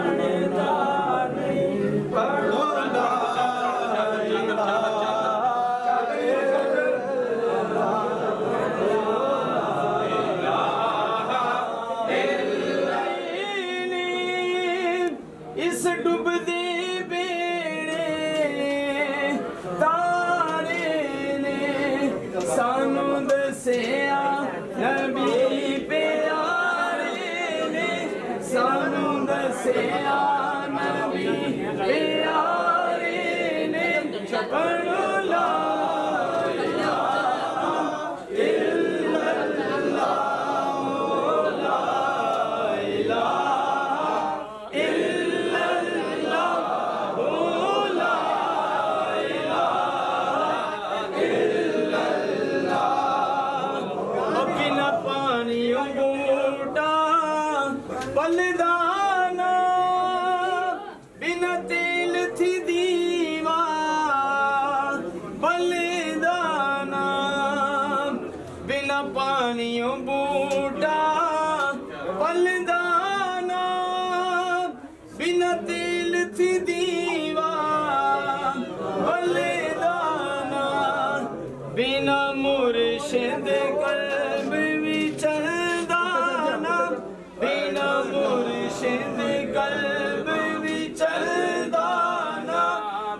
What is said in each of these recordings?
جانتا نہیں پڑھو لا اس ڈوبتے بیڑے تارے نے سانو دسیا نبی پیارے نے سانو دسیا نبی پیارے نے پڑھو لا بلدانا بنا تیل تھی دیوا بلدانا بنا پانیوں بوٹا بلدانا بنا تیل تھی دیوا بلدانا بنا مرشد قلب وچلدانا بنا مرشد قلب وچلدانا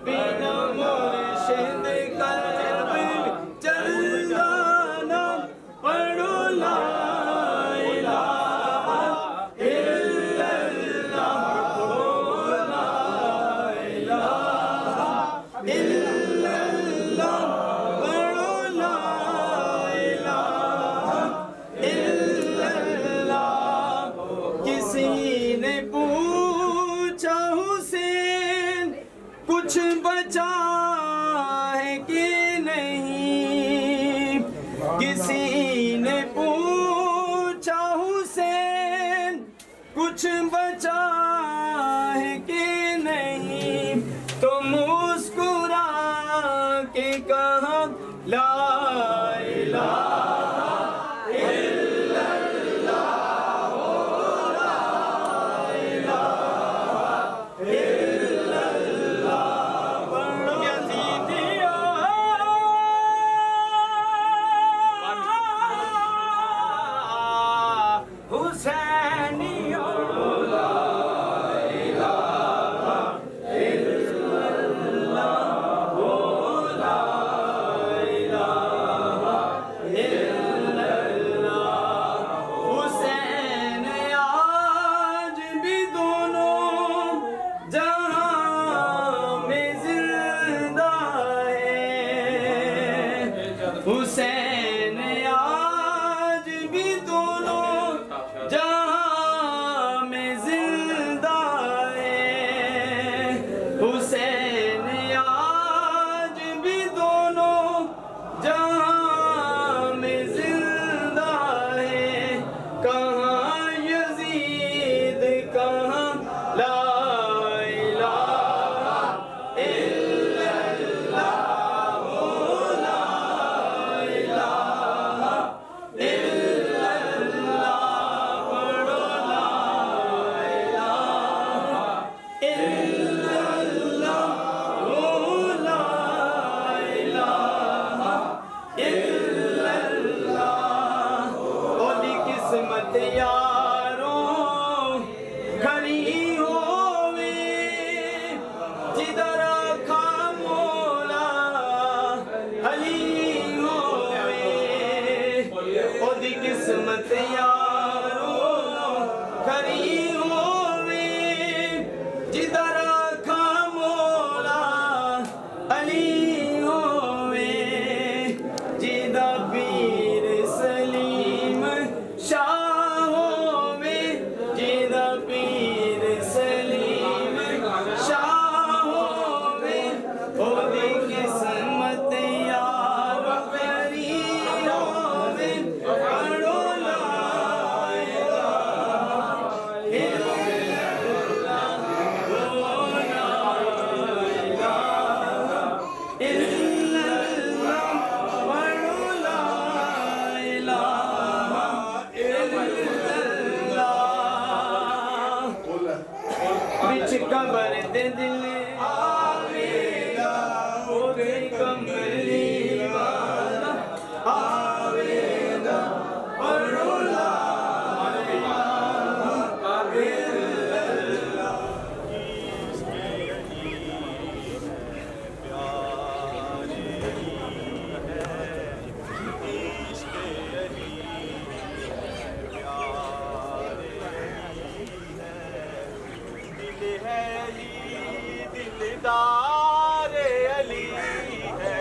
بنا مرشد قلب وچلدانا پڑھو لا الہ الا اللہ لا الہ الا اللہ پڑھو لا الہ الا اللہ کسی نے پوچھا حسین کچھ بچا ہے کہ نہیں کسی نے پوچھا حسین کچھ بچا ہے کہ نہیں تو مسکرا کے کہا لا الہ الا اللہ الا اللہ پڑھو یزیدیو حسینیو بچ قبر دے دل آوے گا اوتے کملی والا آوے گا پڑھو لا دار علی ہے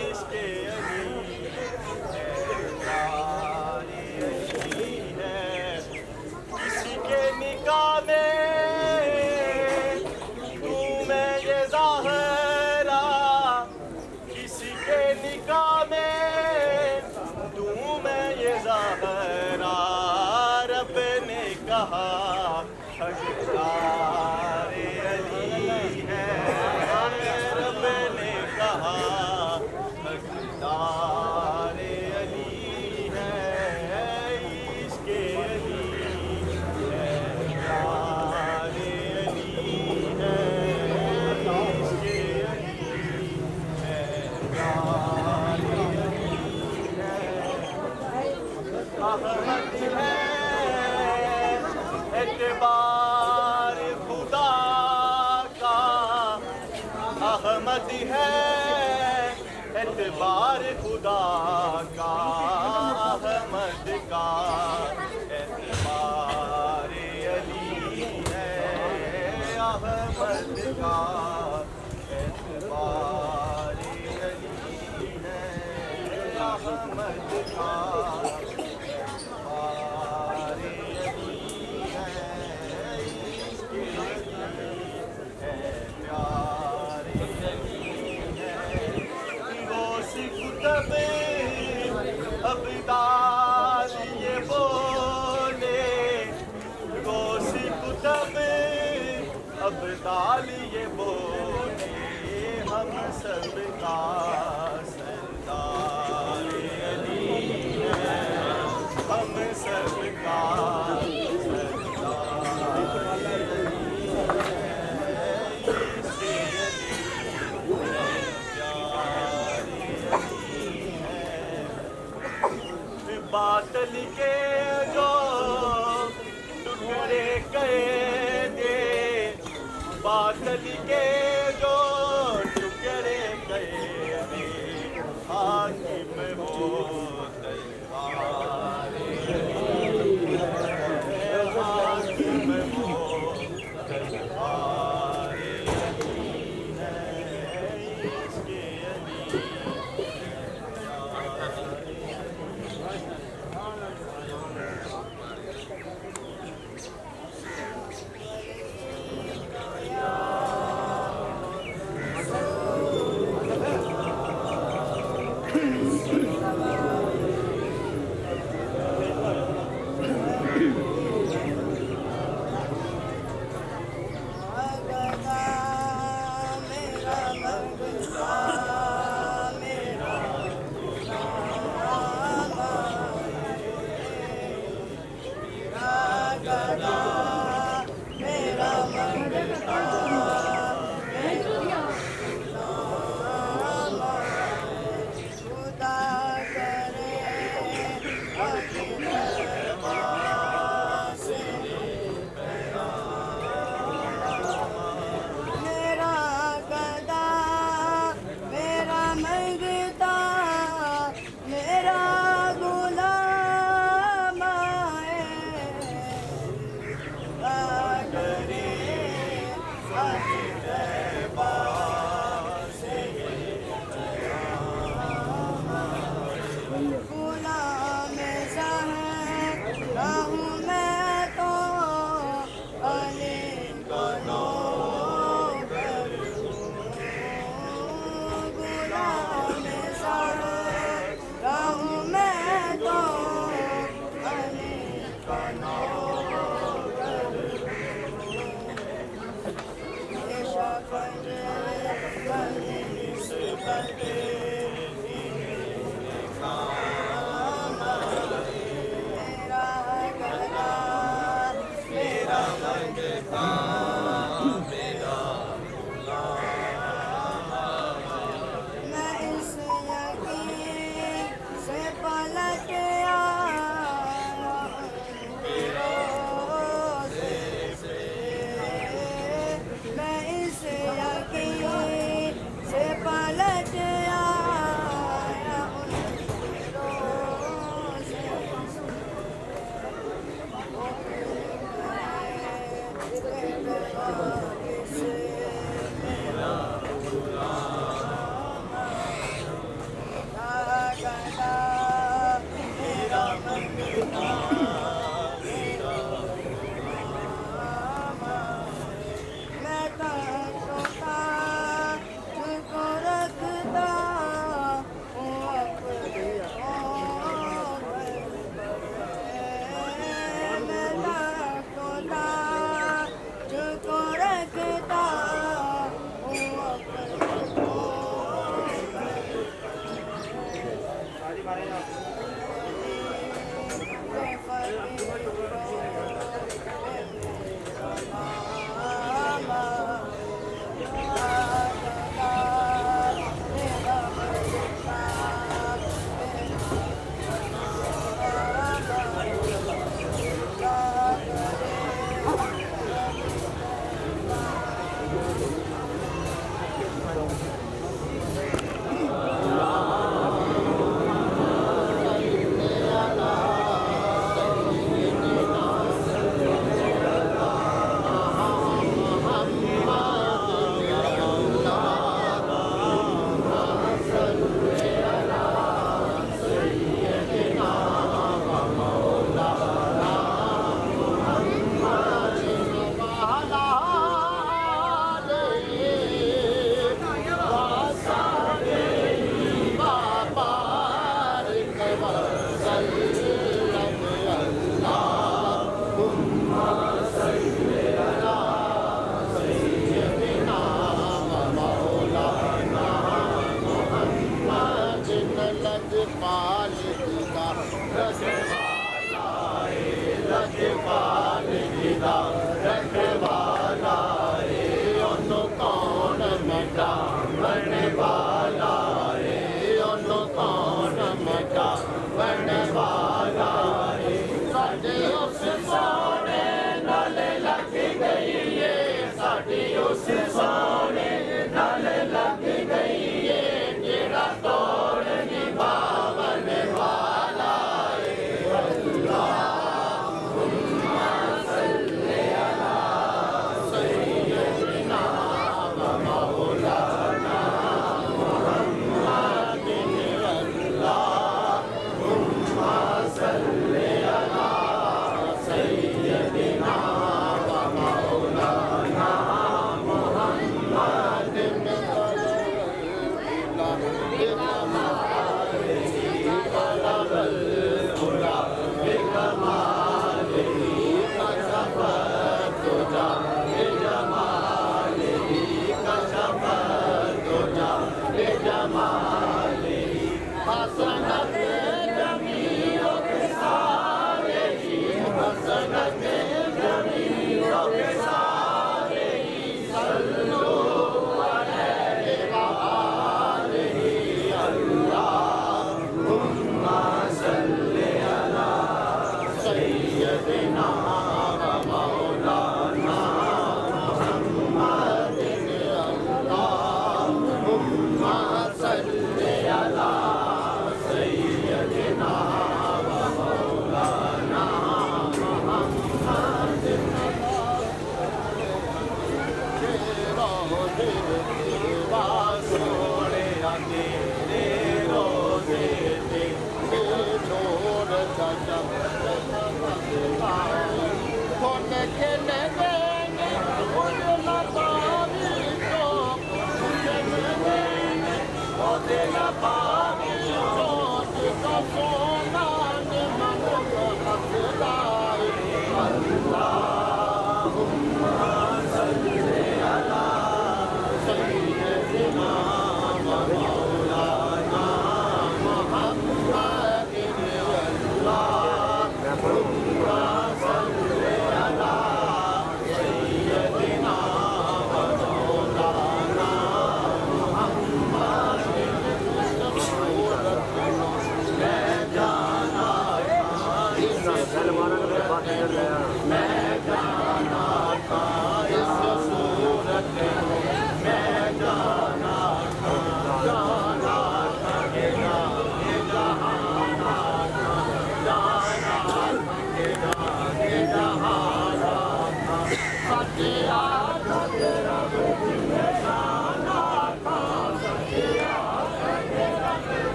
عشق علی دار علی ہے کسی کے نکاح میں دوں میں یہ ظاہرہ کسی کے نکاح میں دوں میں یہ ظاہرہ رب نے کہا حقدار علی ہے رب نے کہا حقدار علی ہے عشق علی ہے پیار علی ہے عشق علی ہے پیار علی ہے احمد ہے اعتبار خدا کا احمد ہے اعتبار خدا کا احمد کا اعتبار علی ہے احمد کا اعتبار علی ہے احمد کا ابدال یہ بولے غوث کتب ابدال یہ بولے ہم سب کا سردار علی ہے ہم سب کا سردار علی ہے عشق باطل کے جو ٹکڑے گئے تھے باطل کے جو ٹکڑے گئے تھے حاکم وہ تلوار علی ہے حاکم وہ تلوار علی ہے عشق علی میں اس یقین سے پلٹ آیا روزے سے میں اس یقین سے پلٹ آیا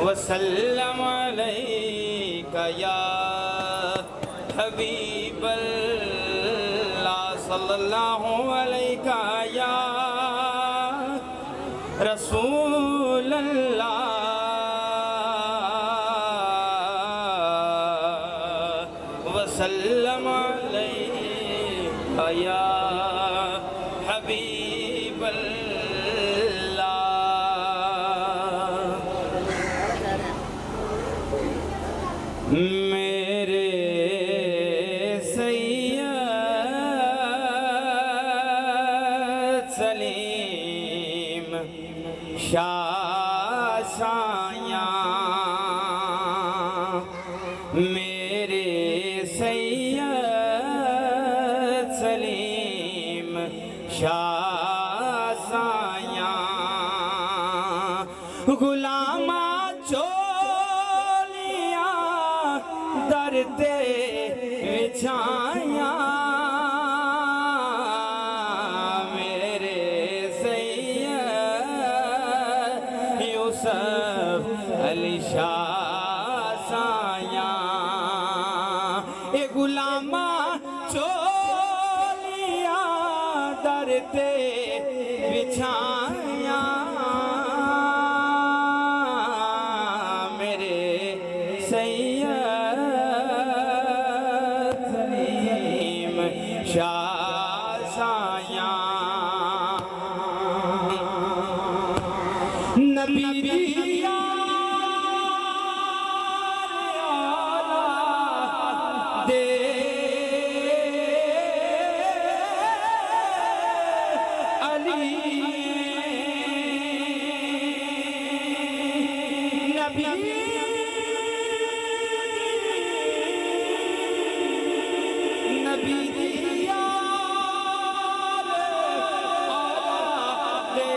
وسلم علیک یا حبیب اللہ صلی اللہ علیک یا رسول اللہ وسلم علیک یا حبیب اللہ میرے سید سلیم شاہ سایاں میرے سید سلیم شاہ سایاں غلامہ درتے وچھائیاں میرے سید یوسف علی شاہ سایاں اے غلامہ چولیاں درتے وچھائیاں میرے سید شاہ سایاں نبی دیا دے علی نبی نبی دیا دے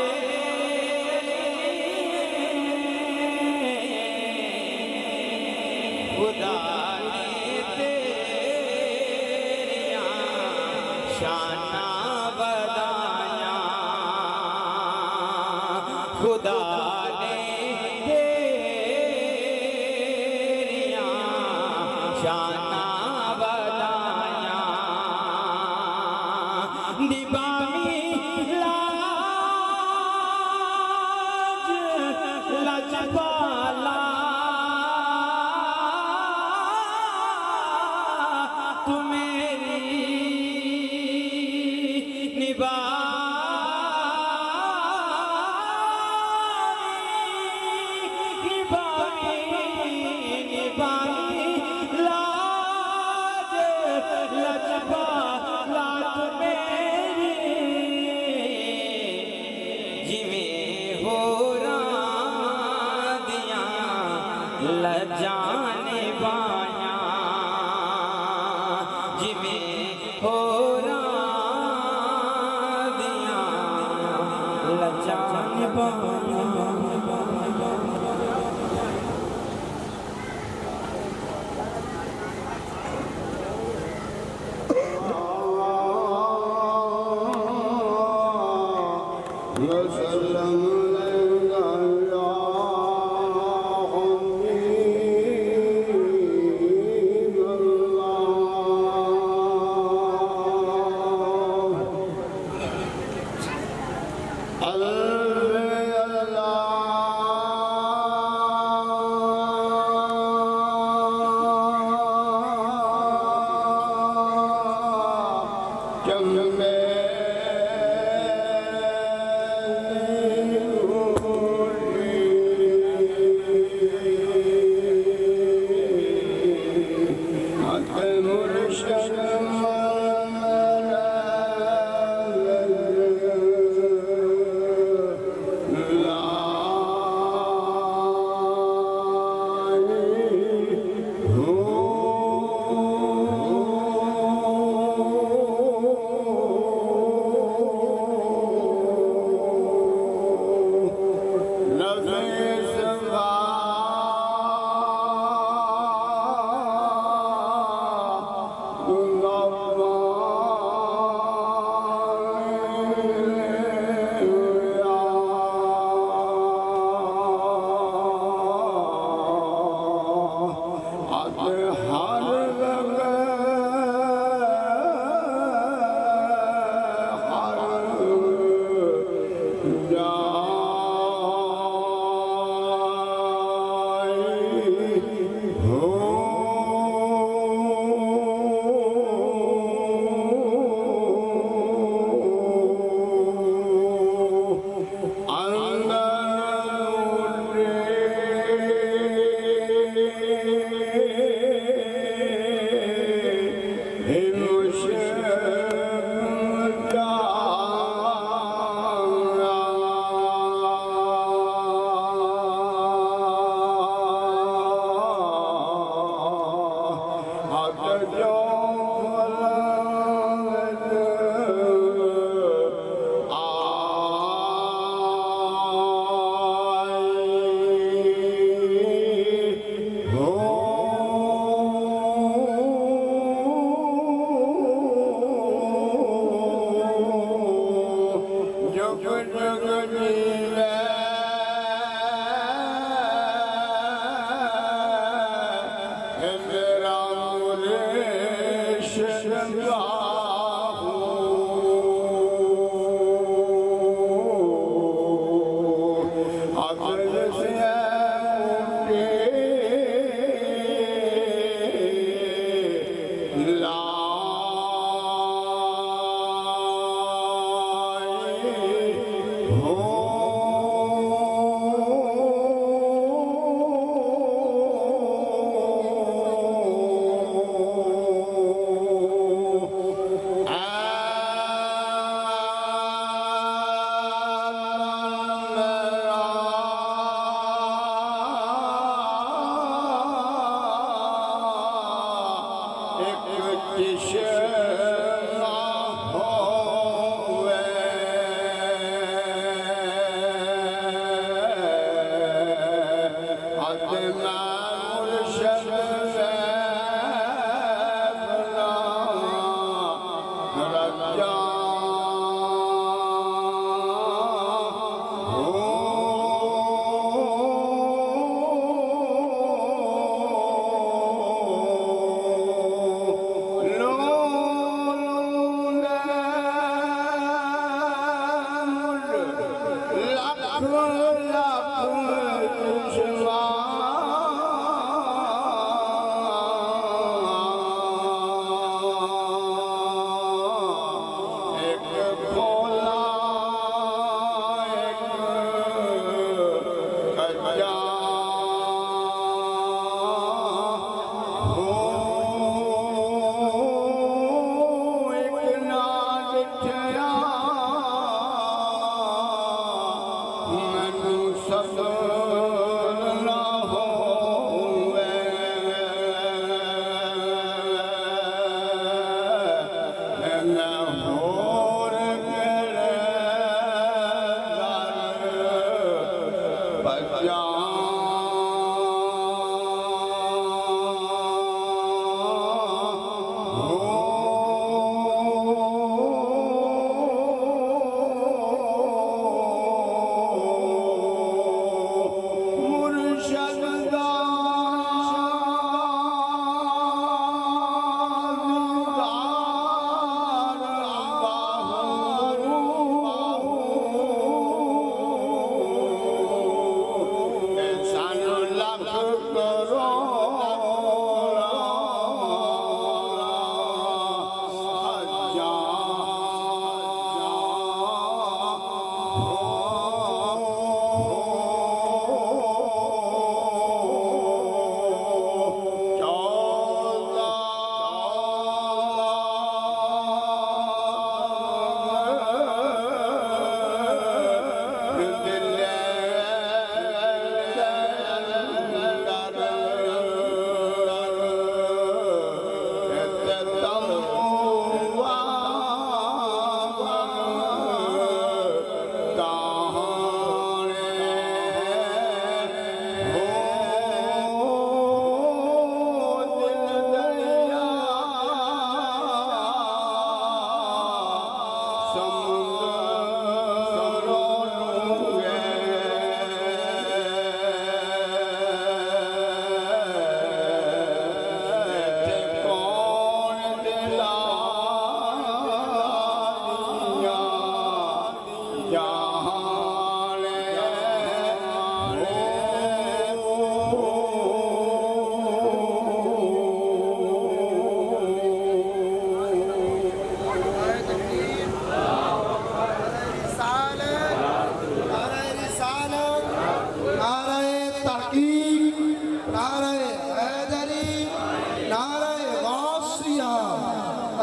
خدا نے تیریاں شانہ بدایاں خدا نے تیریاں شانہ بدایاں دیبامی لاج لجپالا تو میری نبامی لاج لجپالا تو میری جویں ہو دیاں لجانے بایاں جویں ہو دیاں لجانے بایاں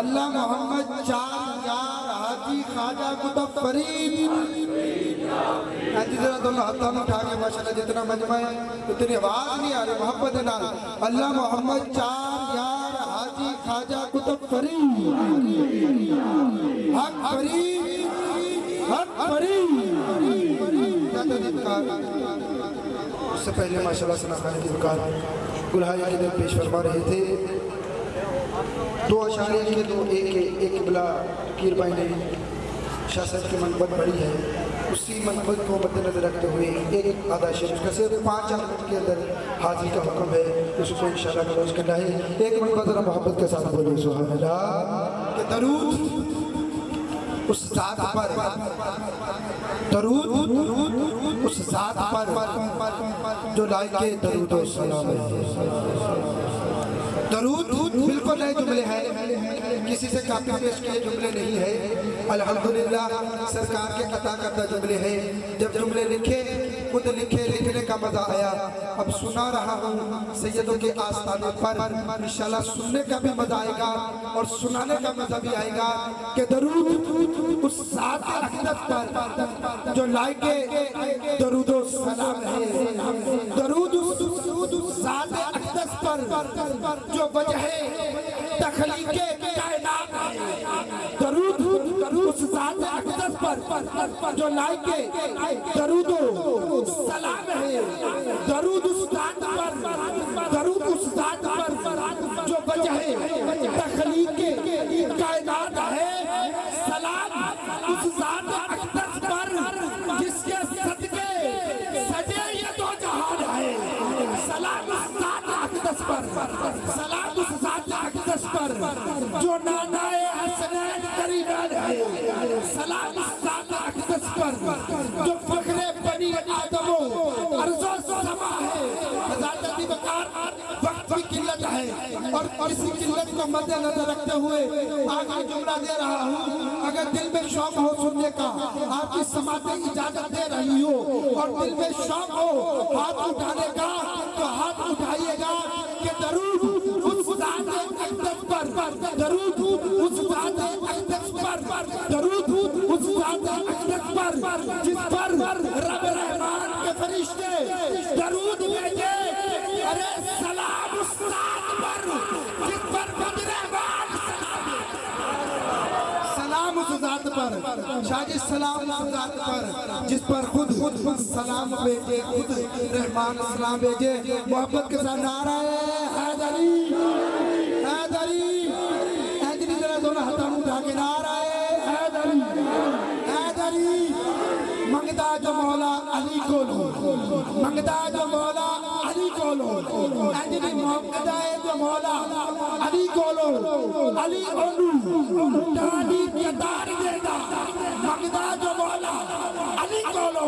اللہ محمد چار یار حاجی خواجہ قطب فرید ذرا دونوں ہاتھوں اٹھا کے ماشاءاللہ جتنا مجمع ہے اتنی آواز نہیں آ رہی محبت نال اللہ محمد چار یار حاجی خواجہ قطب فرید حق فرید حق فرید اس سے پہلے ماشاءاللہ سنا خانے کی وقار گلہائی کے دن پیش فرما رہے تھے دو اشاریہ کے دو ایک قبلہ کیر بھائی نے شاہ صاحب کی منقبت بڑی ہے اسی منقبت کو مد نظر رکھتے ہوئے ایک آدھا شریف کا صرف 5 منٹ کے اندر حاضری کا حکم ہے اس کو انشاءاللہ کلوز کرنا ہے ایک منٹ ذرا محبت کے ساتھ بولے سبحان اللہ کہ درود اس ذات پر درود اس ذات پر جو لائق درود و سلام ہے درود بالکل بالکل نئے جملے ہیں، کسی سے کاپی پیش کیے جملے نہیں ہیں، الحمدللہ سرکار کے عطا کردہ جملے ہیں۔ جب جملے لکھے خود لکھے، لکھنے کا مزہ آیا، اب سنا رہا ہوں سیدوں کے آستانے پر، انشاءاللہ سننے کا بھی مزہ آئے گا اور سنانے کا مزہ بھی آئے گا کہ درود اس ذات اقدس پر جو لائق درود و سلام ہے، درود اس ذات اقدس پر جو وجہ تخلیق کائنات ہے، درود اس ذات اقدس پر جو لائق درود و سلام ہے، درود اس ذات پر، درود اس ذات پر جو وجہ تخلیق کائنات ہے، سلام اس ذات اقدس پر جس کے صدقے سجے یہ دو جہان ہے، سلام اس ذات اقدس پر، سلام اس ذات اقدس پر جو نانائے حسنین قریبین ہے، سلام اس ذات اقدس پر جو فخر بنی آدم و ارض و سما ہے۔ حضرت بکار وقت کی قلت ہے اور اسی قلت کو مد نظر رکھتے ہوئے آگے جملہ دے رہا ہوں، اگر دل میں شوق ہو سننے کا آپ کی سماعتیں اجازت دے رہی ہو اور دل میں شوق ہو ہاتھ اٹھانے کا تو ہاتھ اٹھائیے گا کہ درود اس ذات اقدس پر، درود اس ذات اقدس پر، درود اس ذات اقدس پر جس پر رب رحمان کے فرشتے درود بھیجے، ارے سلام اس ذات پر جس پر رب رحمان سلام اس ذات پر، شاہ جی سلام اس ذات پر جس پر خود سلام بھیجے، خود رحمان سلام بھیجے۔ محبت کے ساتھ نعرہ حیدری، حیدری، حیدری ذرا دونوں ہاتھوں اٹھا کے نعرہ حیدری، حیدری، منگتا جو مولا علی کو لو، منگتا جو مولا علی کو لو، حیدری منگتا جو مولا علی کو لو، علی اولو ڈالی قطار دیتا، منگتا جو مولا علی کو لو،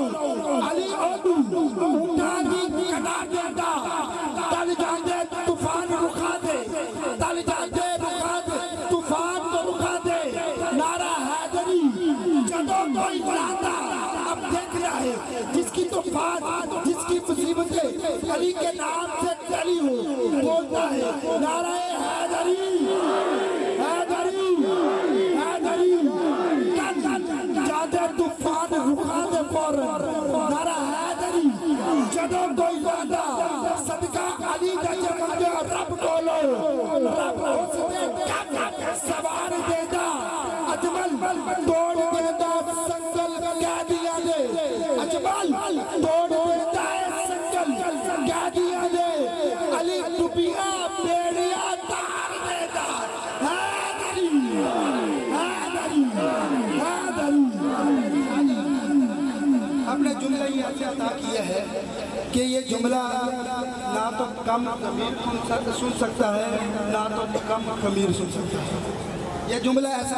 علی اولو ڈالی قطار دیتا، تل جاندے طوفان رکھا دے، تل جاندے رکھا دے طوفان کو رکھا دے، نعرہ حیدری جدوں کوئی بلاتا اب دیکھ رہا ہے جس کی طوفان جس کی مصیبتیں علی کے نام سے چلی ہو بولتا ہے نعرہ حیدری، حیدری، حیدری، جاندے طوفان رکھا دے فوراً، نعرہ حیدری جدوں کوئی بلاتا صدقہ علی کا جمعہ رب بولو، رب حسن کم سوار دیتا، اجمل توڑ دیتا سنگل قیدیاں دے، اجمل توڑ دیتا ہے سنگل قیدیاں دے، علی ٹوپیاں بیڑیاں تار دیتا، حیدری، حیدری، حیدری۔ ہم نے جملہ یہ ایسے عطا کیا ہے کہ یہ جملہ نہ تو کم خمیر سن سکتا ہے نہ تو کم خمیر سن سکتا ہے، یہ جملہ ایسا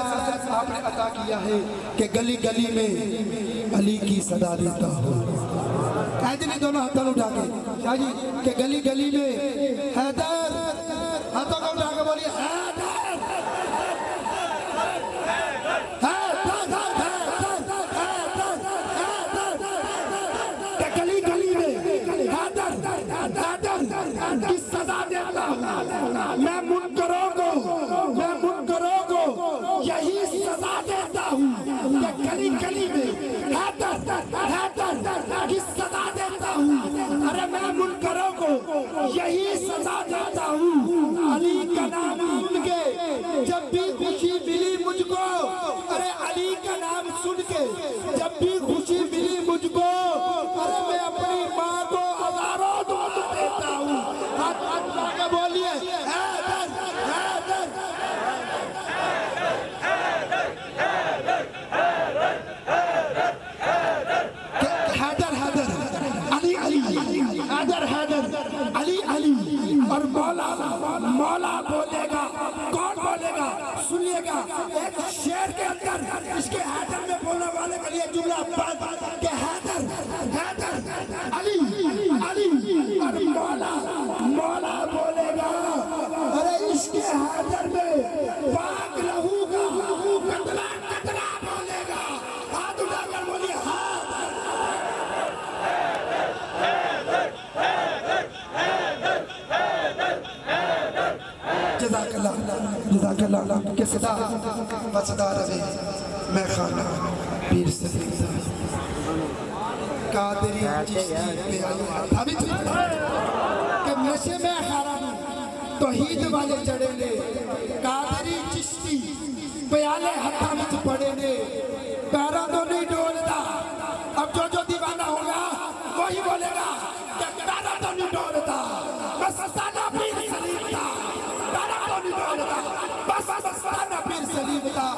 آپ نے عطا کیا ہے کہ گلی گلی میں علی کی صدا دیتا ہوں، حیدری دونوں ہاتھوں اٹھا کے شاہ جی کہ گلی گلی میں حیدر، ہاتھوں کو اٹھا کے بولیے حیدر، کی سزا دیتا ہوں، میں منکروں کو یہی سزا دیتا ہوں کہ گلی گلی میں حیدر کی سزا دیتا ہوں، ارے میں منکروں کو یہی سزا دیتا ہوں، علی کا نام سن کے جب بھی خوشی ملی مجھ کو، ارے علی کا نام سن کے جب بھی خوشی ملی مجھ کو، ارے میں اپنی ماں کو ہزاروں دعا دیتا ہوں، بولیے حیدر، حیدر، حیدر، حیدر، علی، علی، حیدر، حیدر، علی، علی، اور مولا، مولا بولے گا، کون بولے گا؟ سنیے گا ایک شعر کے اندر اس کے حیدر میں بولنے والے کے لیے جملہ بات کہ حیدر، حیدر، علی، علی، اور مولا، مولا بولے گا، ارے اس کے حیدر صدا وصدا رہے میں خانہ پیر سلیم دا قادری چشتی پیالے ابھی کہ نشے میں حرام توحید والے جڑے نے قادری چشتی پیالے ہتھا وچ پڑے نے پیروں تو نہیں ڈولتا اب جو دیوانہ ہوگا وہی بولے گا کہ پیروں تو نہیں ڈولتا بس سانا پیر سلیم دا پیروں تو نہیں ڈولتا بس سانا پیر سلیم دا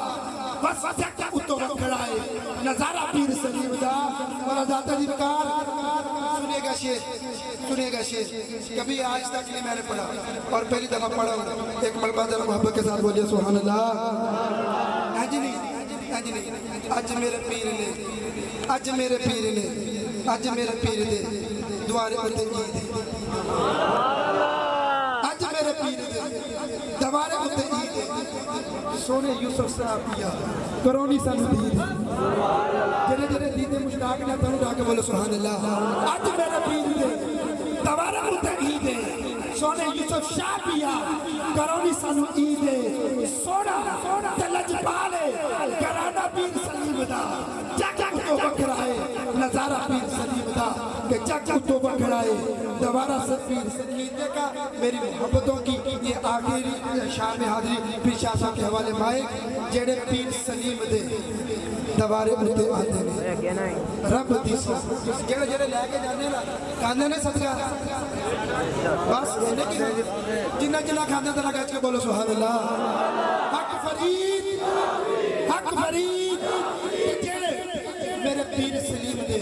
بس کیا اتو وقت کھڑائے نظارہ پیر سلیم دا اور ذات علی بکار سنے گا شیر کبھی آج تک نہیں میں نے پڑھا اور پہلی دفعہ پڑھا ہوں ایک مرتبہ ذرا محبت کے ساتھ بولیے سبحان اللہ آج نہیں آج میرے پیر دے دوارے ہوتے عید آج میرے پیر دے دوارے ہوتے عید سونے یوسف صاحب دیا کرونی سن دید جنہیں دیدے مشتاق نے تنو جا کے بولو سبحان اللہ آج میرے پیر دے دوارے ہوتے عید سونے یوسف شاہ پیا کرونی سن عید سونا تلج پالے کرانا پیر سلیم دا جگ تو بکرائے نظارہ پیر سلیم دا کہ جگ تو بکرائے دوبارہ سے پیر سلیم کا میری محبتوں کی یہ آخری شام حاضری پیر شاہ صاحب کے حوالے مائک جڑے پیر سلیم دے دوارے اٹھتے آتے ہیں رب دیسو جڑے لے کے جانے نا کاندے نے صدقہ بس جنہ کھاندے تھا گج کے بولو سبحان اللہ حق فرید جڑے میرے پیر سلیم دے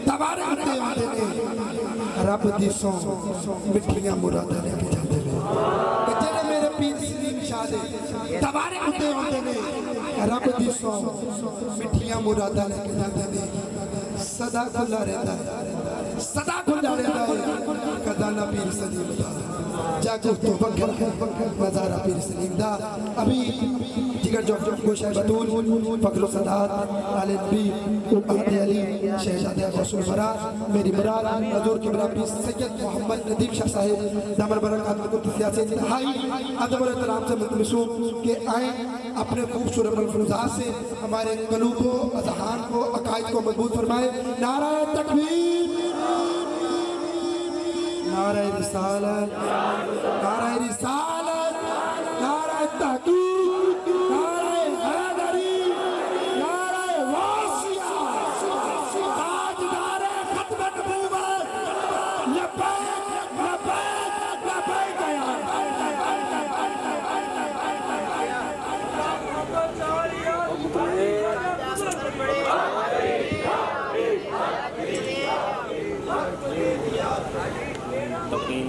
دوارے اٹھتے آتے ہیں رب دیسو مٹھیاں مرادہ لے کے جاتے ہیں جڑے میرے پیر سلیم شاہ دے دوارے اٹھتے آتے ہیں رب دیسو مٹھیاں مرادہ لے کے جاتے ہیں صدا کھلا رہتا ہے قدانہ پیر سلیم دا جاگو تو بکر ہے نظارہ پیر سلیم دا ابھی جگر جو گوشہ بطول فقر و صداد آل نبی احمد علی شہزادہ رسول برات میری مراد حضور کبرا پیر سید محمد ندیم شاہ صاحب دامر برکات مقدسیات سے انتہائی ادب و احترام سے متمسوم کہ آئیں اپنے خوبصورت ملفوظات سے ہمارے قلوب و اذہان کو عقائد کو مضبوط فرمائے نعرہ تکبیر نعرہ رسالت نعرہ تحقیق نعرہ حیدری نعرہ واسعہ تاجدار ختم نبوت لبیک یا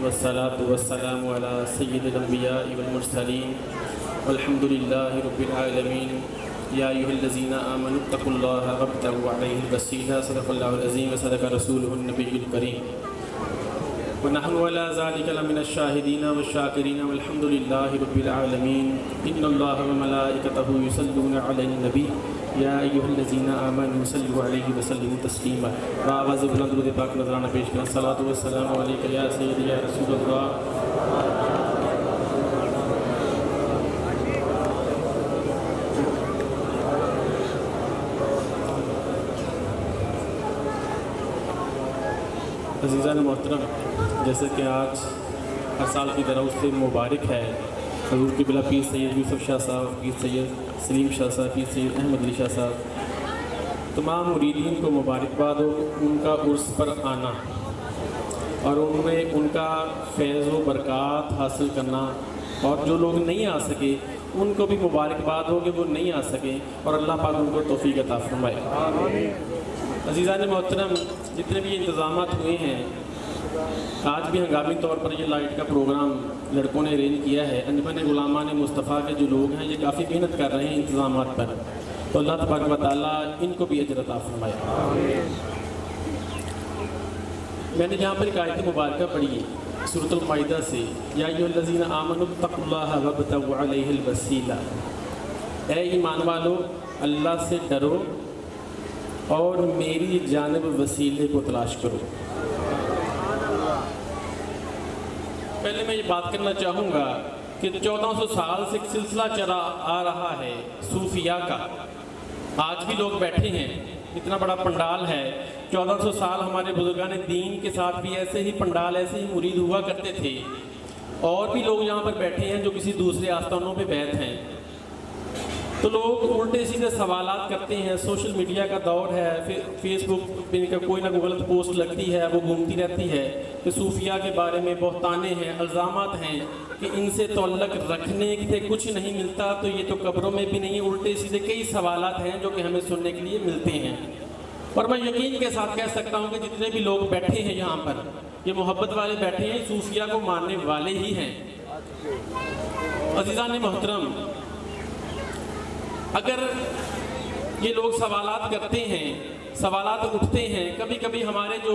والصلاة والسلام على سيد الأنبياء والمرسلين والحمد لله رب العالمين يا أيها الذين آمنوا اتقوا الله وابتغوا عليه الوسيلة صدق الله العظيم وصدق رسوله النبي الكريم ونحن على ذلك لمن الشاهدين والشاكرين والحمد لله رب العالمين إن الله وملائكته يصلون على النبي یا ایہا الذین آمنوا صلوا علیہ وسلموا تسلیما آواز بلند درود پاک نذرانہ پیش کریں الصلاۃ والسلام علیک یا سیدی یا رسول اللہ عزیزان محترم جیسے کہ آج ہر سال کی طرح اس سے مبارک ہے حضور قبلہ پیر سید یوسف شاہ صاحب پیر سید سلیم شاہ صاحب پیر سید احمد علی شاہ صاحب تمام مریدین کو مبارکباد ہو ان کا عرس پر آنا اور ان میں ان کا فیض و برکات حاصل کرنا اور جو لوگ نہیں آ سکے ان کو بھی مبارکباد ہو کہ وہ نہیں آ سکے اور اللہ پاک ان کو توفیق عطا فرمائے عزیزان محترم جتنے بھی انتظامات ہوئے ہیں آج بھی ہنگامی طور پر یہ لائٹ کا پروگرام لڑکوں نے ارینج کیا ہے انجمن غلامان مصطفیٰ کے جو لوگ ہیں یہ کافی محنت کر رہے ہیں انتظامات پر تو اللہ تبارک و تعالیٰ ان کو بھی اجر عطا فرمائے میں نے جہاں پر ایک آیت مبارکہ پڑھی ہے سورۃ المائدہ سے یا ایھا الذین آمنوا اتقوا اللہ وابتغوا علیہ الوسیلہ اے ایمان والو اللہ سے ڈرو اور میری جانب وسیلے کو تلاش کرو پہلے میں یہ بات کرنا چاہوں گا کہ 1400 سال سے ایک سلسلہ چلا آ رہا ہے صوفیہ کا. آج بھی لوگ بیٹھے ہیں, اتنا بڑا پنڈال ہے. 1400 سال ہمارے بزرگان دین کے ساتھ بھی ایسے ہی پنڈال, ایسے ہی مرید ہوا کرتے تھے. اور بھی لوگ یہاں پر بیٹھے ہیں جو کسی دوسرے آستانوں پہ بیٹھ ہیں. تو لوگ الٹے سیدھے سوالات کرتے ہیں. سوشل میڈیا کا دور ہے, فیس بک پہ کوئی نہ کوئی غلط پوسٹ لگتی ہے, وہ گھومتی رہتی ہے کہ صوفیہ کے بارے میں بہتانے ہیں, الزامات ہیں کہ ان سے تعلق رکھنے سے کچھ نہیں ملتا, تو یہ تو قبروں میں بھی نہیں. الٹے سیدھے کئی سوالات ہیں جو کہ ہمیں سننے کے لیے ملتے ہیں. اور میں یقین کے ساتھ کہہ سکتا ہوں کہ جتنے بھی لوگ بیٹھے ہیں یہاں پر, یہ محبت والے بیٹھے ہیں, صوفیہ کو ماننے والے ہی ہیں. عزیزان محترم, اگر یہ لوگ سوالات کرتے ہیں, سوالات اٹھتے ہیں, کبھی کبھی ہمارے جو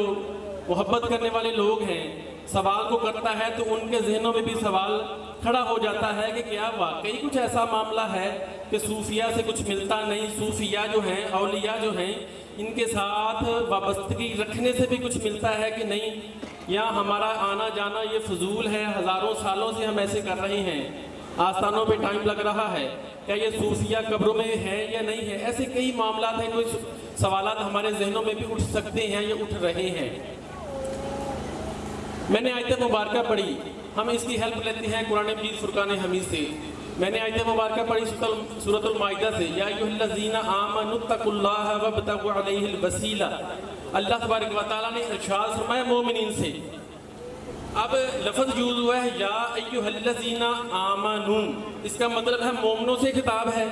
محبت کرنے والے لوگ ہیں سوال کو کرتا ہے تو ان کے ذہنوں میں بھی سوال کھڑا ہو جاتا ہے کہ کیا واقعی کچھ ایسا معاملہ ہے کہ صوفیہ سے کچھ ملتا نہیں, صوفیہ جو ہیں, اولیاء جو ہیں, ان کے ساتھ وابستگی رکھنے سے بھی کچھ ملتا ہے کہ نہیں, یا ہمارا آنا جانا یہ فضول ہے, ہزاروں سالوں سے ہم ایسے کر رہے ہیں, آستانوں پہ ٹائم لگ رہا ہے, کیا یہ صوفیہ قبروں میں ہے یا نہیں ہے. ایسے کئی معاملات ہیں, کوئی سوالات ہمارے ذہنوں میں بھی اٹھ سکتے ہیں یا اٹھ رہے ہیں. میں نے آیت مبارکہ پڑھی, ہم اس کی ہیلپ لیتے ہیں قرآن مجید فرقان حمید سے. میں نے آیت مبارکہ پڑھی سورۃ المائدہ سے, یا ایھا الذین آمنوا اتقوا اللہ وابتغوا الیہ الوسیلہ. اللہ تبارک و تعالیٰ نے ارشاد فرمایا مومنین سے. اب لفظ یوز ہوا ہے یا ایھا الذین آمنوا, اس کا مطلب ہے مومنوں سے خطاب ہے.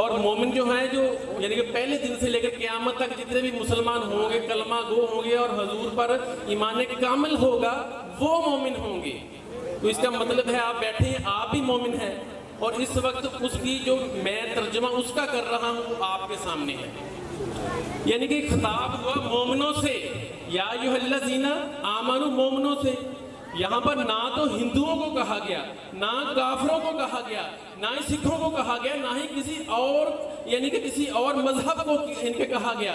اور مومن جو ہیں, جو یعنی کہ پہلے دن سے لے کر قیامت تک جتنے بھی مسلمان ہوں گے, کلمہ گو ہوں گے اور حضور پر ایمان کامل ہوگا, وہ مومن ہوں گے. تو اس کا مطلب ہے آپ بیٹھے ہیں, آپ بھی مومن ہیں, اور اس وقت اس کی جو میں ترجمہ اس کا کر رہا ہوں وہ آپ کے سامنے ہے. یعنی کہ خطاب ہوا مومنوں سے, یا ایھا الذین آمنوا, مومنوں سے. یہاں پر نہ تو ہندوؤں کو کہا گیا, نہ کافروں کو کہا گیا, نہ ہی سکھوں کو کہا گیا, نہ ہی کسی اور یعنی کہ کسی اور مذہب کو ان کے کہا گیا.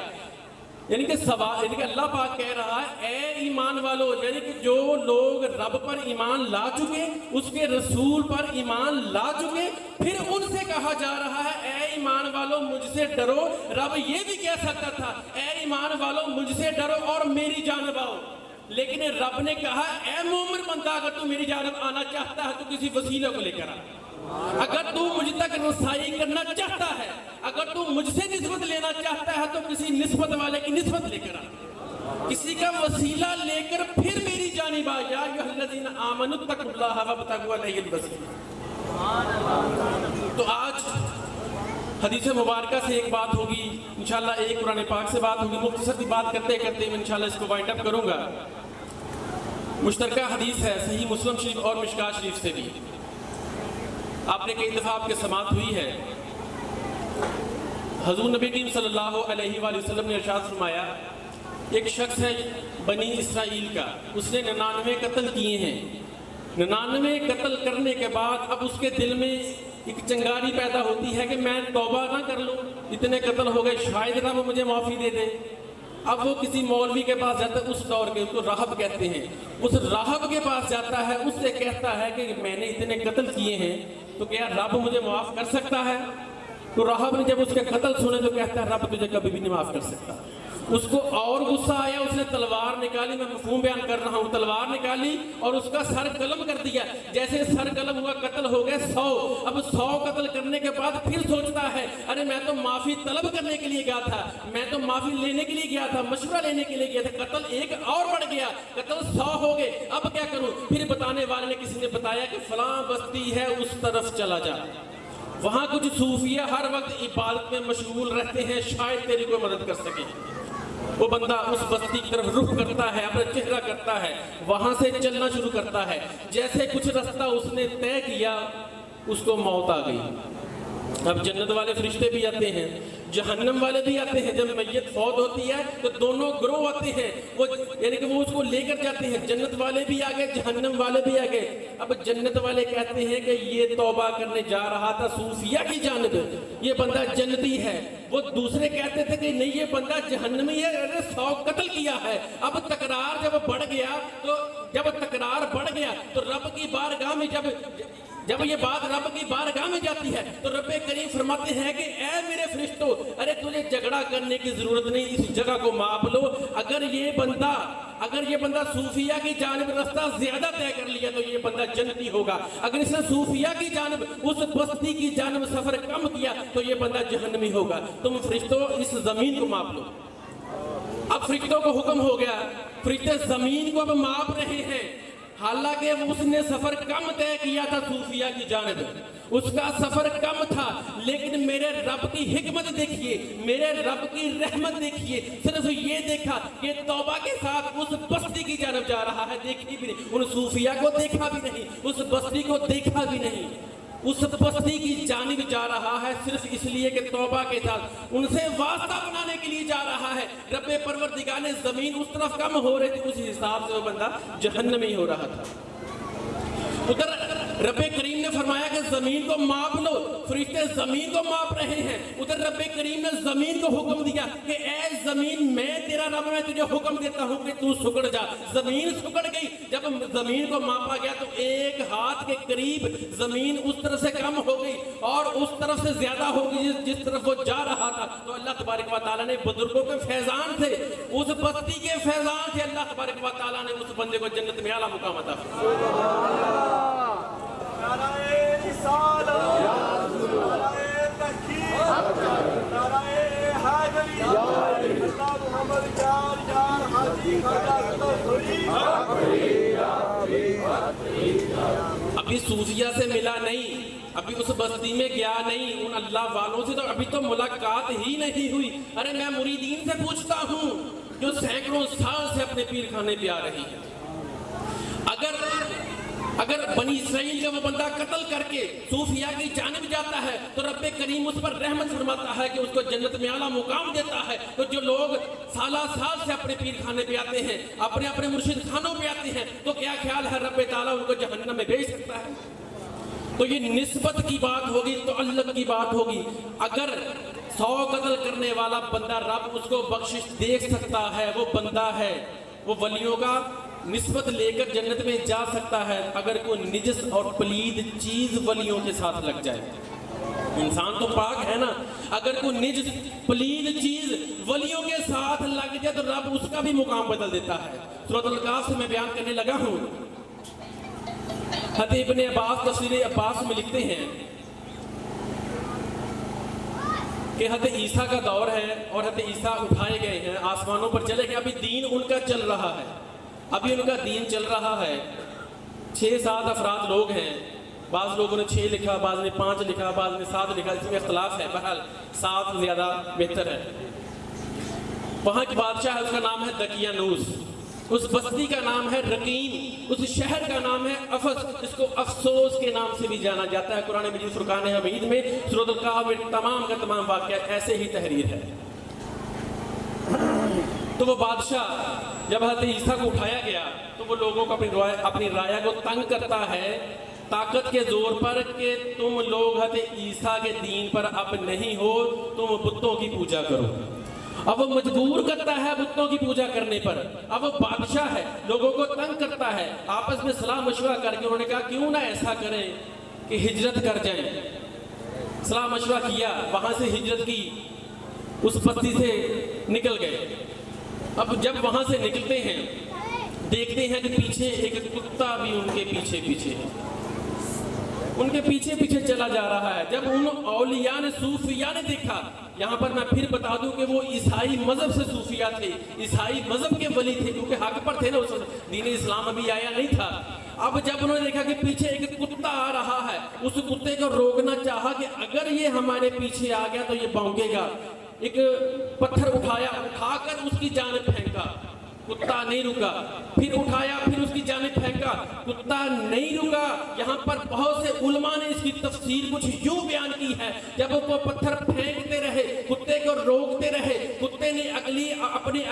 یعنی کہ اللہ پاک کہہ رہا ہے اے ایمان والو, یعنی کہ جو لوگ رب پر ایمان لا چکے, اس کے رسول پر ایمان لا چکے, پھر ان سے کہا جا رہا ہے اے ایمان والو مجھ سے ڈرو. رب یہ بھی کہہ سکتا تھا اے ایمان والو مجھ سے ڈرو اور میری جانب آؤ, لیکن رب نے کہا اے مومن بندہ اگر تو میری جانب آنا چاہتا ہے تو کسی وسیلے کو لے کر آ. اگر تو مجھ تک رسائی کرنا چاہتا ہے, اگر تو مجھ سے نسبت لینا چاہتا ہے تو کسی نسبت والے کی نسبت لے کر آ, کسی کا وسیلہ لے کر پھر میری جانب آ. یا ایھا الذین آمنوا اتقوا اللہ وابتغوا الیہ الوسیلہ. تو آج حدیث مبارکہ سے ایک بات ہوگی, انشاءاللہ ایک قرآن پاک سے بات ہوگی. مختصر سی بات کرتے کرتے میں انشاءاللہ اس کو وائنڈ اپ کروں گا. مشترکہ حدیث ہے صحیح مسلم شریف اور مشکاہ شریف سے بھی, آپ نے کئی دفعہ آپ کے سماعت ہوئی ہے. حضور نبی کریم صلی اللہ علیہ وآلہ وسلم نے ارشاد فرمایا ایک شخص ہے بنی اسرائیل کا, اس نے 99 قتل کیے ہیں. 99 قتل کرنے کے بعد اب اس کے دل میں ایک چنگاری پیدا ہوتی ہے کہ میں توبہ نہ کر لوں, اتنے قتل ہو گئے, شاید نہ وہ مجھے معافی دے دے. اب وہ کسی مولوی کے پاس جاتا ہے, اس دور کے, اس کو راہب کہتے ہیں, اس راہب کے پاس جاتا ہے, اس سے کہتا ہے کہ میں نے اتنے قتل کیے ہیں تو کیا رب مجھے معاف کر سکتا ہے؟ تو راہب نے جب اس کے قتل سنے تو کہتا ہے رب تجھے کبھی بھی نہیں معاف کر سکتا. اس کو اور غصہ آیا, اس نے تلوار نکالی, میں مفہوم بیان کر رہا ہوں, تلوار نکالی اور اس کا سر قلم کر دیا. جیسے سر قلم ہوا قتل ہو گئے 100. اب 100 قتل کرنے کے بعد پھر سوچتا ہے ارے میں تو معافی طلب کرنے کے لیے گیا تھا, میں تو معافی لینے کے لیے گیا تھا, مشورہ لینے کے لیے گیا تھا, قتل ایک اور بڑھ گیا, قتل 100 ہو گئے, اب کیا کروں؟ پھر بتانے والے نے کسی نے بتایا کہ فلاں بستی ہے اس طرف چلا جا, وہاں کچھ صوفیہ ہر وقت عبادت میں مشغول رہتے ہیں, شاید تیری کوئی مدد کر سکے. وہ بندہ اس بستی کی طرف رخ کرتا ہے, اپنا چہرہ کرتا ہے, وہاں سے چلنا شروع کرتا ہے. جیسے کچھ رستہ اس نے طے کیا, اس کو موت آ گئی. اب جنت والے فرشتے بھی آتے ہیں, جہنم والے بھی آتے ہیں. جب میت فوت ہوتی ہے تو دونوں گروہ آتے ہیں, وہ یعنی کہ وہ اس کو لے کر جاتے ہیں. جنت والے بھی آ گئے, جہنم والے بھی آ گئے. اب جنت والے کہتے ہیں کہ یہ توبہ کرنے جا رہا تھا صوفیہ کی جانب, یہ بندہ جنتی ہے. وہ دوسرے کہتے تھے کہ نہیں, یہ بندہ جہنمی ہے, 100 قتل کیا ہے. اب تکرار جب بڑھ گیا تو رب کی بارگاہ میں جب یہ بات رب کی بارگاہ میں جاتی ہے تو رب کریم فرماتے ہیں کہ اے میرے فرشتوں, ارے تجھے جھگڑا کرنے کی ضرورت نہیں, اس جگہ کو ماپ لو. اگر یہ بندہ صوفیہ کی جانب رستہ زیادہ طے کر لیا تو یہ بندہ جنتی ہوگا. اگر اس نے صوفیہ کی جانب, اس بستی کی جانب سفر کم کیا تو یہ بندہ جہنمی ہوگا. تم فرشتوں اس زمین کو ماپ لو. اب فرشتوں کو حکم ہو گیا, فرشتے زمین کو اب ماپ رہے ہیں. حالانکہ اس نے سفر کم طے کیا تھا صوفیہ کی جانب, اس کا سفر کم تھا, لیکن میرے رب کی حکمت دیکھیے, میرے رب کی رحمت دیکھیے. صرف یہ دیکھا کہ توبہ کے ساتھ اس بستی کی جانب جا رہا ہے, دیکھی بھی نہیں, ان صوفیہ کو دیکھا بھی نہیں, اس بستی کو دیکھا بھی نہیں, اس بستی کی جانب جا رہا ہے صرف اس لیے کہ توبہ کے ساتھ ان سے واسطہ بنانے کے لیے جا رہا ہے. رب پروردگار نے زمین اس طرف کم ہو رہی تھی, اس حساب سے وہ بندہ جہنمی ہو رہا تھا. ادھر رب کریم نے فرمایا کہ زمین کو ماپ لو, فرشتے زمین کو ماپ رہے ہیں. ادھر رب کریم نے زمین کو حکم دیا کہ اے زمین, میں تیرا رب, میں تجھے حکم دیتا ہوں کہ تو سکڑ جا. زمین سکڑ گئی. جب زمین کو ماپا گیا تو 1 ہاتھ کے قریب زمین اس طرف سے کم ہو گئی اور اس طرف سے زیادہ ہو گئی جس طرف وہ جا رہا تھا. تو اللہ تبارک و تعالیٰ نے بزرگوں کے فیضان تھے, اس بستی کے فیضان تھے, اللہ تبارک و تعالیٰ نے اس بندے کو جنت میں اعلیٰ مقام عطا فرمایا. ابھی صوفیہ سے ملا نہیں, ابھی اس بستی میں گیا نہیں, ان اللہ والوں سے تو ابھی تو ملاقات ہی نہیں ہوئی. ارے میں مریدین سے پوچھتا ہوں جو سینکڑوں سال سے اپنے پیر خانے پہ آ رہی ہے, اگر بنی اسرائیل کا وہ بندہ قتل کر کے صوفیہ کی جانب جاتا ہے تو رب کریم اس پر رحمت فرماتا ہے کہ اس کو جنت میں اعلیٰ مقام دیتا ہے. تو جو لوگ سالہ سال سے اپنے پیر خانے پہ آتے ہیں, اپنے مرشد خانوں پہ آتے ہیں, تو کیا خیال ہے رب تعالیٰ ان کو جہنم میں بھیج سکتا ہے؟ تو یہ نسبت کی بات ہوگی, تعلق کی بات ہوگی. اگر 100 قتل کرنے والا بندہ رب اس کو بخشش دیکھ سکتا ہے, وہ بندہ ہے, وہ ولیوں کا نسبت لے کر جنت میں جا سکتا ہے. اگر کوئی نجس اور پلید چیز ولیوں کے ساتھ لگ جائے, انسان تو پاک ہے نا, اگر کوئی نجس پلید چیز ولیوں کے ساتھ لگ جائے تو رب اس کا بھی مقام بدل دیتا ہے. سورۃ الکاف سے میں بیان کرنے لگا ہوں. حضرت ابن عباس تفسیر عباس میں لکھتے ہیں کہ حضرت عیسیٰ کا دور ہے اور حضرت عیسیٰ اٹھائے گئے ہیں, آسمانوں پر چلے گئے. ابھی دین ان کا چل رہا ہے, ابھی ان کا دین چل رہا ہے. 6-7 افراد لوگ ہیں, بعض لوگوں نے 6 لکھا, بعض نے 5 لکھا, بعض نے 7 لکھا, اس میں اختلاف ہے. بہرحال 7 زیادہ بہتر ہے. وہاں کی بادشاہ ہے, اس کا نام ہے دقیانوس, اس بستی کا نام ہے رقیم, اس شہر کا نام ہے افس, اس کو افسوس کے نام سے بھی جانا جاتا ہے. قرآن مجید فرقان حمید میں سورۃ الکاف میں تمام کا تمام واقعہ ایسے ہی تحریر ہے. تو وہ بادشاہ جب حضرت عیسیٰ کو اٹھایا گیا تو وہ لوگوں کو اپنی رایا کو تنگ کرتا ہے طاقت کے زور پر کہ تم لوگ حضرت عیسیٰ کے دین پر اب نہیں ہو, تم بتوں کی پوجا کرو. اب وہ مجبور کرتا ہے بتوں کی پوجا کرنے پر. اب وہ بادشاہ ہے, لوگوں کو تنگ کرتا ہے. آپس میں صلاح مشورہ کر کے انہوں نے کہا کیوں نہ ایسا کریں کہ ہجرت کر جائیں. صلاح مشورہ کیا, وہاں سے ہجرت کی, اس بستی سے نکل گئے. اب جب وہاں سے نکلتے ہیں دیکھتے ہیں کہ پیچھے ایک کتا بھی ان کے پیچھے ہے, ان کے پیچھے چلا جا رہا ہے. جب ان اولیاء نے صوفیاء نے دیکھا, یہاں پر میں پھر بتا دوں کہ وہ عیسائی مذہب سے صوفیاء تھے, عیسائی مذہب کے ولی تھے, کیونکہ حق پر تھے نا, اس دین اسلام ابھی آیا نہیں تھا. اب جب انہوں نے دیکھا کہ پیچھے ایک کتا آ رہا ہے, اس کتے کو روکنا چاہا کہ اگر یہ ہمارے پیچھے آ گیا تو یہ بھونکے گا. ایک پتھر اٹھا کر اس کی جانب پھینکا, کتا نہیں رکا. پھر اٹھایا, پھر اس کی جانب پھینکا, کتا نہیں رکا. یہاں پر بہت سے علماء نے اس کی تفسیر کچھ یوں بیان کی ہے, جب وہ پتھر پھینکتے رہے, کتے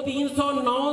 309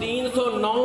309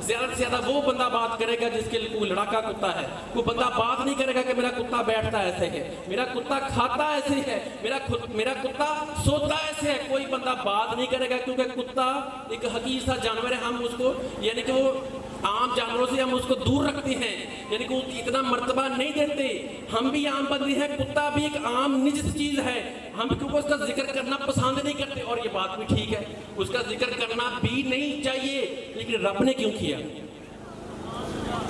زیادہ سے زیادہ وہ بندہ بات کرے گا جس کے لیے کوئی لڑاکا کتا ہے. کوئی بندہ بات نہیں کرے گا کہ میرا کتا بیٹھتا ایسے ہے, میرا کتا کھاتا ایسے ہے, میرا کتا سوتا ایسے ہے. کوئی بندہ بات نہیں کرے گا, کیونکہ کتا ایک حقیر سا جانور ہے. ہم اس کو یعنی کہ وہ عام جانوروں سے ہم اس کو دور رکھتے ہیں, یعنی کہ اتنا مرتبہ نہیں دیتے. ہم بھی عام بندے ہیں, کتا بھی ایک عام نجس چیز ہے, ہم کیونکہ اس کا ذکر کرنا پسند نہیں کرتے. اور یہ بات بھی ٹھیک ہے, اس کا ذکر کرنا بھی نہیں چاہیے. لیکن رب نے کیوں کیا؟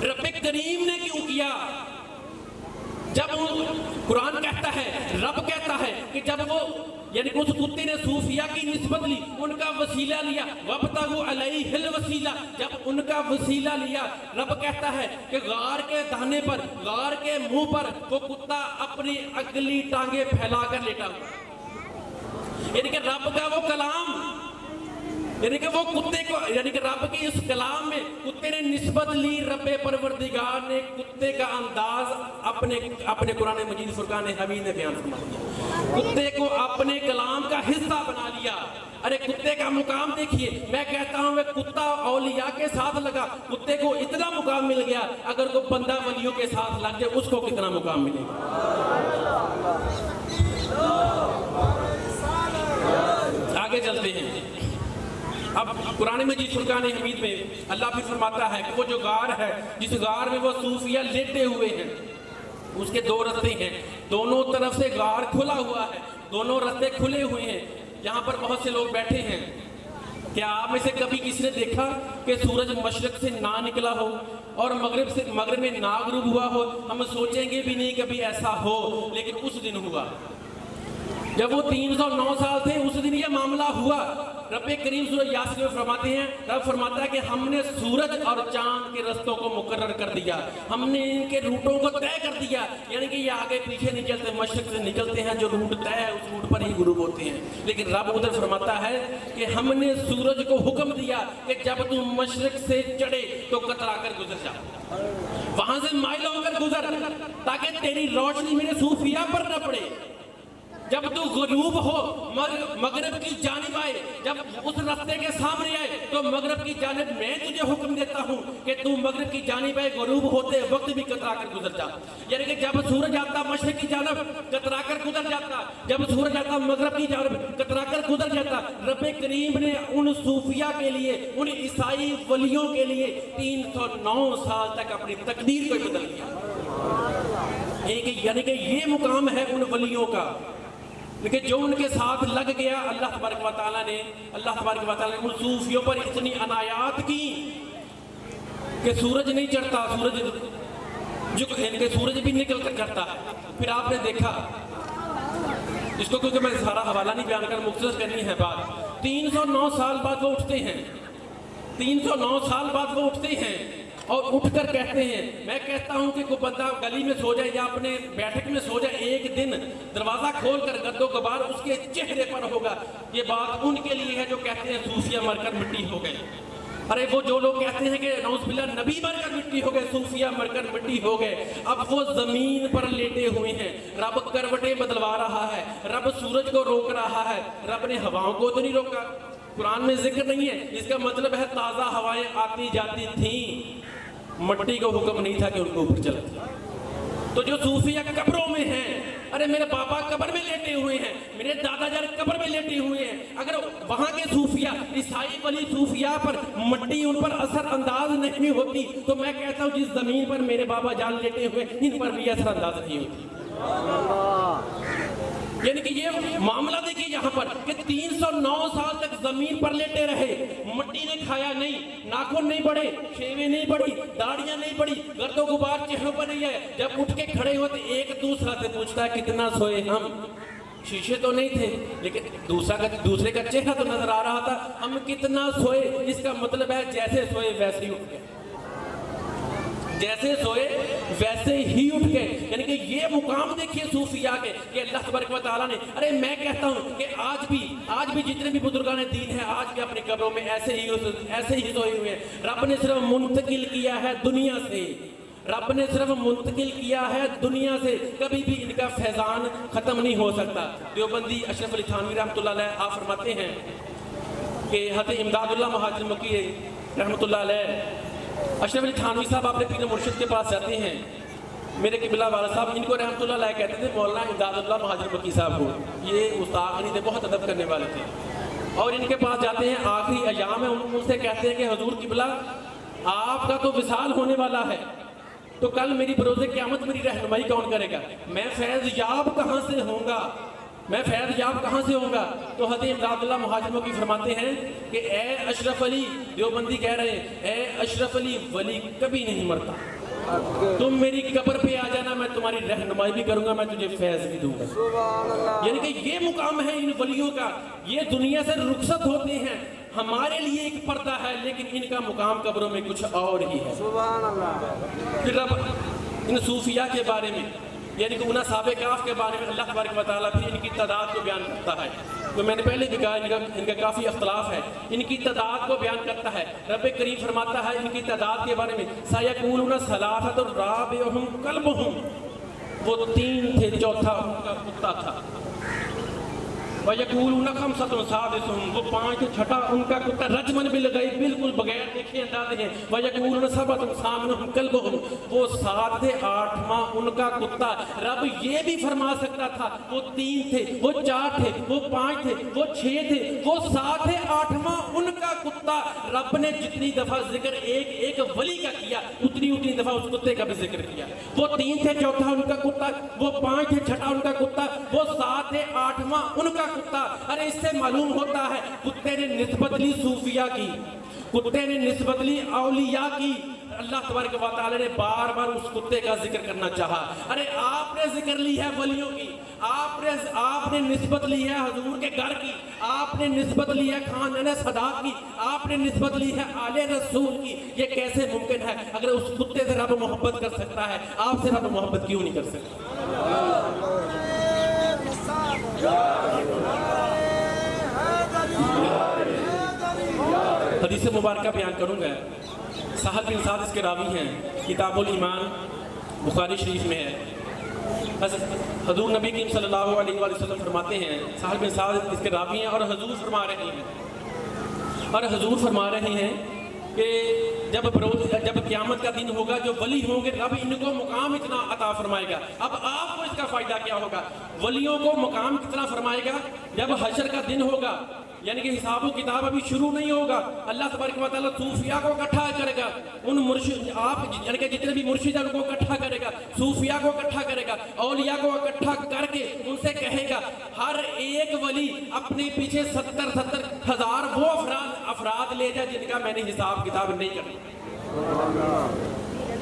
رب کریم نے کیوں کیا؟ جب قرآن کہتا ہے, رب کہتا ہے کہ جب وہ یعنی کہ اس کتے نے صوفیہ کی نسبت لی, ان کا وسیلہ لیا, وَابْتَغُوا عَلَيْهِ الْوَسِيلَةَ, جب ان کا وسیلہ لیا, رب کہتا ہے کہ غار کے دہانے پر, غار کے منہ پر وہ کتا اپنی اگلی ٹانگیں پھیلا کر لیٹا ہوا. یعنی کہ رب کا وہ کلام, یعنی کہ وہ کتے کو, یعنی کہ رب کے اس کلام میں کتے نے نسبت لی. رب پروردگار نے کتے کا انداز اپنے قرآن مجید فرقان حمید میں بیان فرما دیا, کتے کو اپنے کلام کا حصہ بنا لیا. ارے کتے کا مقام دیکھیے, میں کہتا ہوں وہ کتا اولیاء کے ساتھ لگا, کتے کو اتنا مقام مل گیا, اگر کوئی بندہ ولیوں کے ساتھ لگ جائے اس کو کتنا مقام ملے گا. آگے چلتے ہیں. اب قرآن مجید فرقان حمید میں اللہ پھر فرماتا ہے کہ وہ جو غار ہے, جس غار میں وہ صوفیہ لیٹے ہوئے ہیں, اس کے 2 رستے ہیں, دونوں طرف سے غار کھلا ہوا ہے, دونوں رستے کھلے ہوئے ہیں. یہاں پر بہت سے لوگ بیٹھے ہیں. کیا آپ میں سے کبھی کسی نے دیکھا کہ سورج مشرق سے نہ نکلا ہو اور مغرب میں نہ غروب ہوا ہو؟ ہم سوچیں گے بھی نہیں کبھی ایسا ہو, لیکن اس دن ہوا. جب وہ 309 سال تھے اس دن یہ معاملہ ہوا. رب کریم سورہ یاسین میں فرماتے ہیں, رب فرماتا ہے کہ ہم نے سورج اور چاند کے رستوں کو مقرر کر دیا, ہم نے ان کے روٹوں کو طے کر دیا. یعنی کہ یہ آگے پیچھے نہیں چلتے, مشرق سے نکلتے ہیں, جو روٹ طے ہے اس روٹ پر ہی غروب ہوتے ہیں. لیکن رب ادھر فرماتا ہے کہ ہم نے سورج کو حکم دیا کہ جب تم مشرق سے چڑھے تو کترا کر گزر جا, وہاں سے مائل ہو کر گزر, تاکہ تیری روشنی میرے صوفیہ پر نہ پڑے. جب تو غروب ہو مغرب کی جانب آئے, جب اس راستے کے سامنے آئے تو مغرب کی جانب میں تجھے حکم دیتا ہوں کہ تو مغرب کی جانب آئے, غروب ہوتے وقت بھی کترا کر گزر جا. یعنی کہ جب سورج آتا مشرق کی جانب کترا کر گزر جاتا, جب سورج آتا مغرب کی جانب کترا کر گزر جاتا. رب کریم نے ان صوفیہ کے لیے, ان عیسائی ولیوں کے لیے 309 سال تک اپنی تقدیر کو بدل دیا. یعنی کہ یہ مقام ہے ان ولیوں کا, لیکن جو ان کے ساتھ لگ گیا, اللہ تبارک و تعالیٰ نے ان صوفیوں پر اتنی عنایات کی کہ سورج نہیں چڑھتا, سورج بھی نکل کر چڑھتا ہے. پھر آپ نے دیکھا, اس کو کیونکہ میں سارا حوالہ نہیں بیان کر, مختصر کرنی ہے بات. 309 سال بعد وہ اٹھتے ہیں, 309 سال بعد وہ اٹھتے ہیں اور اٹھ کر کہتے ہیں, میں کہتا ہوں کہ کوئی بندہ گلی میں سو جائے یا اپنے بیٹھک میں سو جائے, ایک دن دروازہ کھول کر گرد و غبار اس کے چہرے پر ہوگا. یہ بات ان کے لیے ہے جو کہتے ہیں صوفیہ مر کر مٹی ہو گئے. ارے وہ جو لوگ کہتے ہیں کہ نعوذ باللہ نبی مر کر مٹی ہو گئے, صوفیہ مر کر مٹی ہو گئے, اب وہ زمین پر لیٹے ہوئے ہیں. رب کروٹیں بدلوا رہا ہے, رب سورج کو روک رہا ہے, رب نے ہواؤں کو تو نہیں روکا. قرآن میں ذکر نہیں ہے, اس کا مطلب ہے تازہ ہوائیں آتی جاتی تھیں, مٹی کو حکم نہیں تھا کہ ان کو اوپر چلے. تو جو صوفیہ قبروں میں ہیں, ارے میرے پاپا قبر میں لیٹے ہوئے ہیں, میرے دادا جان قبر میں لیٹے ہوئے ہیں, اگر وہاں کے صوفیہ, عیسائی ولی صوفیہ پر مٹی ان پر اثر انداز نہیں ہوتی, تو میں کہتا ہوں جس زمین پر میرے بابا جان لیٹے ہوئے ان پر بھی اثر انداز نہیں ہوتی. یعنی کہ یہ معاملہ دیکھیے یہاں پر کہ 309 سال تک زمین پر لیٹے رہے, مٹی نے کھایا نہیں, ناخن نہیں بڑھے, شیویں نہیں بڑھی, داڑیاں نہیں بڑھی, گرد و غبار چہروں پر نہیں ہے. جب اٹھ کے کھڑے ہوتے ایک دوسرا سے پوچھتا ہے کتنا سوئے ہم, شیشے تو نہیں تھے لیکن دوسرے کا چہرہ تو نظر آ رہا تھا, ہم کتنا سوئے. اس کا مطلب ہے جیسے سوئے ویسے ہی اٹھ گئے, جیسے سوئے ویسے ہی اٹھ گئے. یعنی کہ یہ مقام دیکھیے صوفیاء کے کہ اللہ تبارک و تعالیٰ نے, ارے میں کہتا ہوں کہ آج بھی جتنے بھی بزرگان دین ہیں آج بھی اپنی قبروں میں ایسے ہی سوئے ہوئے ہیں. رب نے صرف منتقل کیا ہے دنیا سے, رب نے صرف منتقل کیا ہے دنیا سے, کبھی بھی ان کا فیضان ختم نہیں ہو سکتا. دیوبندی اشرف علی تھانوی رحمۃ اللہ علیہ آپ فرماتے ہیں کہ حضرت امداد اللہ مہاجر مکی رحمۃ اللہ علیہ اشرف علی تھانوی صاحب اپنے پیر مرشد کے پاس جاتے ہیں، میرے قبلہ والد صاحب ان کو رحمۃ اللہ علیہ کہتے تھے مولانا امداد اللہ مہاجر مکی صاحب کو، یہ مستعار تھے، بہت ادب کرنے والے تھے، اور ان کے پاس جاتے ہیں آخری ایام میں، ان سے کہتے ہیں کہ حضور قبلہ آپ کا تو وصال ہونے والا ہے، تو کل میری بروز قیامت میری رہنمائی کون کرے گا؟ میں فیض یاب کہاں سے ہوں گا؟ میں فیض یاب کہاں سے ہوں گا؟ تو حضرت امداد اللہ مہاجر مکی فرماتے ہیں کہ اے اشرف علی، دیوبندی کہہ رہے ہیں، اے اشرف علی، ولی کبھی نہیں مرتا، تم میری قبر پہ آ جانا، میں تمہاری رہنمائی بھی کروں گا، میں تجھے فیض بھی دوں گا۔ یعنی کہ یہ مقام ہے ان ولیوں کا، یہ دنیا سے رخصت ہوتے ہیں، ہمارے لیے ایک پردہ ہے، لیکن ان کا مقام قبروں میں کچھ اور ہی ہے۔ پھر اب ان صوفیاء کے بارے میں، یعنی کہ انہاں صحابہ کہف کے بارے میں اللہ تبارک و تعالیٰ پھر ان کی تعداد کو بیان کرتا ہے، تو میں نے پہلے بھی کہا ان کا کافی اختلاف ہے، ان کی تعداد کو بیان کرتا ہے۔ رب کریم فرماتا ہے ان کی تعداد کے بارے میں، سَيَقُولُونَ ثَلَاثَةٌ رَابِعُهُمْ كَلْبُهُمْ، وہ 3 تھے، چوتھا ان کا کتا تھا۔ وَيَقُولُونَ خَمْسَةٌ سَادِسُهُمْ، وہ 5 تھے، چھٹا ان کا کتا، رجمن بالغیب، بالکل بغیر دیکھے اندازے ہیں۔ وَيَقُولُونَ سَبْعَةٌ ثَامِنُهُمْ كَلْبُهُمْ، وہ 7 تھے، 8واں ان کا کتا۔ رب یہ بھی فرما سکتا تھا وہ 3 تھے، وہ 4 تھے، وہ 5 تھے، وہ 6 تھے، وہ 7 تھے، 8واں ان کا کتا۔ رب نے جتنی دفعہ ذکر ایک ولی کا کیا، اتنی دفعہ اس کتے کا بھی ذکر کیا۔ وہ 3 تھے، چوتھا ان کا کتا، وہ 5 تھے، چھٹا ان کا کتا، وہ 7 تھے، 8واں ان کا کتا۔ ارے اس سے معلوم ہوتا ہے کتے نے نسبت لی صوفیاء کی، کتے نے نسبت لی اولیاء کی۔ اللہ تبارک و تعالی نے بار بار اس کتے کا ذکر کرنا چاہا۔ ارے آپ نے ذکر لی ہے ولیوں کی، آپ نے نسبت لی ہے حضور کے گھر کی، آپ نے نسبت لی ہے خاندان سادات کی، آپ نے نسبت لی ہے آل رسول کی۔ یہ کیسے ممکن ہے؟ اگر اس کتے سے رب محبت کر سکتا ہے، آپ سے رب محبت کیوں نہیں کر سکتا؟ حدیث مبارکہ بیان کروں گا، سہل بن سعد اس کے راوی ہیں، کتاب الایمان بخاری شریف میں ہے۔ حضور نبی کریم صلی اللہ علیہ وآلہ وسلم فرماتے ہیں، سہل بن سعد اس کے راوی ہیں، اور حضور فرما رہے ہیں کہ جب قیامت کا دن ہوگا، جو ولی ہوں گے رب ان کو مقام اتنا عطا فرمائے گا۔ اب آپ کو اس کا فائدہ کیا ہوگا؟ ولیوں کو مقام کتنا فرمائے گا؟ جب حشر کا دن ہوگا، یعنی کہ حساب و کتاب ابھی شروع نہیں ہوگا، اللہ تبارک و تعالیٰ صوفیاء کو اکٹھا کرے گا، ان مرشد آپ یعنی کہ جتنے بھی مرشد ہیں ان کو اکٹھا کرے گا، صوفیاء کو اکٹھا کرے گا، اولیاء کو اکٹھا کر کے ان سے کہے گا ہر ایک ولی اپنے پیچھے 70 ہزار وہ افراد لے جائے جن کا میں نے حساب کتاب نہیں کرنا۔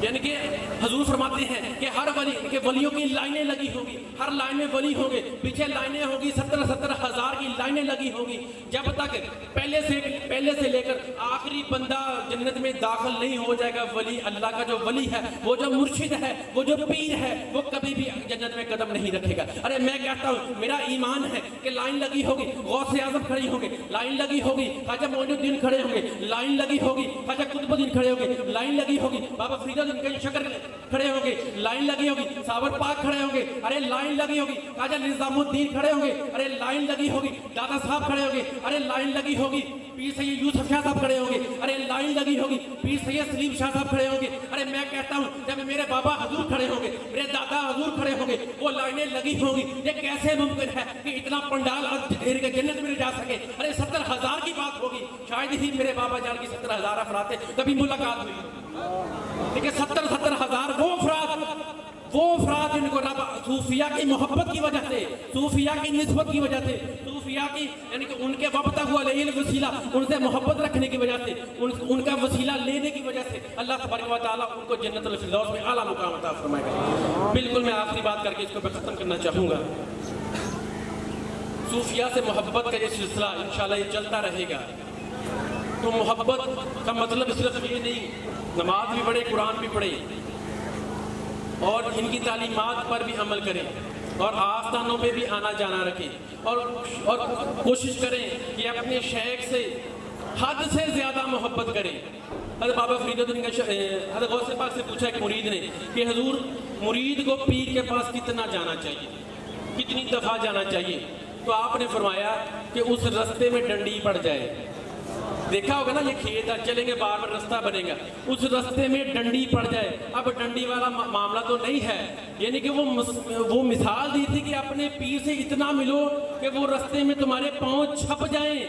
یعنی کہ حضور فرماتے ہیں کہ ہر ولی کے ولیوں کی لائنیں لگی ہوں گی، ہر لائن میں ولی ہوں گے، پیچھے لائنیں ہوں گی، 70 ہزار کی لائنیں لگی ہوں گی، جب تک پہلے سے لے کر آخری بندہ جنت میں داخل نہیں ہو جائے گا۔ ولی اللہ کا جو ولی ہے، وہ جو مرشد ہے، وہ جو پیر ہے، وہ کبھی بھی جنت میں قدم نہیں رکھے گا۔ ارے میں کہتا ہوں میرا ایمان ہے کہ لائن لگی ہوگی، غوث اعظم کھڑی ہوں گے، لائن لگی ہوگی، خواجہ معین الدین کھڑے ہوں گے، لائن لگی ہوگی، خواجہ قطب الدین کھڑے ہوں گے، لائن لگی ہوگی، بابا فرید شکر کھڑے ہوں گے، لائن لگی ہوگی، صابر پاک کھڑے ہوں گے، ارے لائن لگی ہوگی، خواجہ نظام الدین کھڑے ہوں گے، ارے لائن لگی ہوگی، دادا صاحب کھڑے ہوں گے، ارے لائن لگی ہوگی، پیر سید یوسف شاہ صاحب کھڑے ہوں گے، ارے لائن لگی ہوگی، پیر سید سلیم شاہ صاحب کھڑے ہوں گے۔ ارے میں کہتا ہوں جب میرے بابا حضور کھڑے ہوں گے، میرے دادا حضور کھڑے ہوں گے، وہ لائنیں لگی ہوں گی۔ یہ کیسے ممکن ہے کہ اتنا پنڈال جنت میں جا سکے؟ ارے 70 ہزار کی بات ہوگی، شاید ہی میرے بابا جان کی 70 ہزار افراد سے کبھی ملاقات ہوئی، لیکن 70 ہزار وہ افراد جن کو رب صوفیاء کی محبت کی وجہ سے، صوفیاء کی نسبت کی وجہ سے، صوفیاء کی یعنی کہ ان کے وابطہ ہوا لیل وسیلہ، ان سے محبت رکھنے کی وجہ سے، ان کا وسیلہ لینے کی وجہ سے اللہ تبارک و تعالیٰ ان کو جنت الفردوس میں اعلیٰ مقام عطا فرمائے گا۔ بالکل میں آخری بات کر کے اس کو ختم کرنا چاہوں گا۔ صوفیاء سے محبت کا یہ سلسلہ انشاءاللہ یہ چلتا رہے گا۔ تو محبت کا مطلب صرف یہ نہیں، نماز بھی پڑھے، قرآن بھی پڑھے، اور ان کی تعلیمات پر بھی عمل کریں، اور آستانوں پہ بھی آنا جانا رکھیں، اور کوشش کریں کہ اپنے شیخ سے حد سے زیادہ محبت کریں۔ حضرت بابا فرید الدین کا حضرت غوث پاک سے پوچھا ایک مرید نے کہ حضور مرید کو پیر کے پاس کتنا جانا چاہیے، کتنی دفعہ جانا چاہیے؟ تو آپ نے فرمایا کہ اس رستے میں ڈنڈی پڑ جائے، دیکھا ہوگا نا یہ کھیت چلیں گے بار بار رستہ بنے گا, اس رستے میں ڈنڈی پڑ جائے. اب ڈنڈی والا معاملہ تو نہیں ہے, یعنی کہ وہ مثال دی تھی کہ اپنے پیر سے اتنا ملو کہ وہ رستے میں تمہارے پاؤں چھپ جائیں.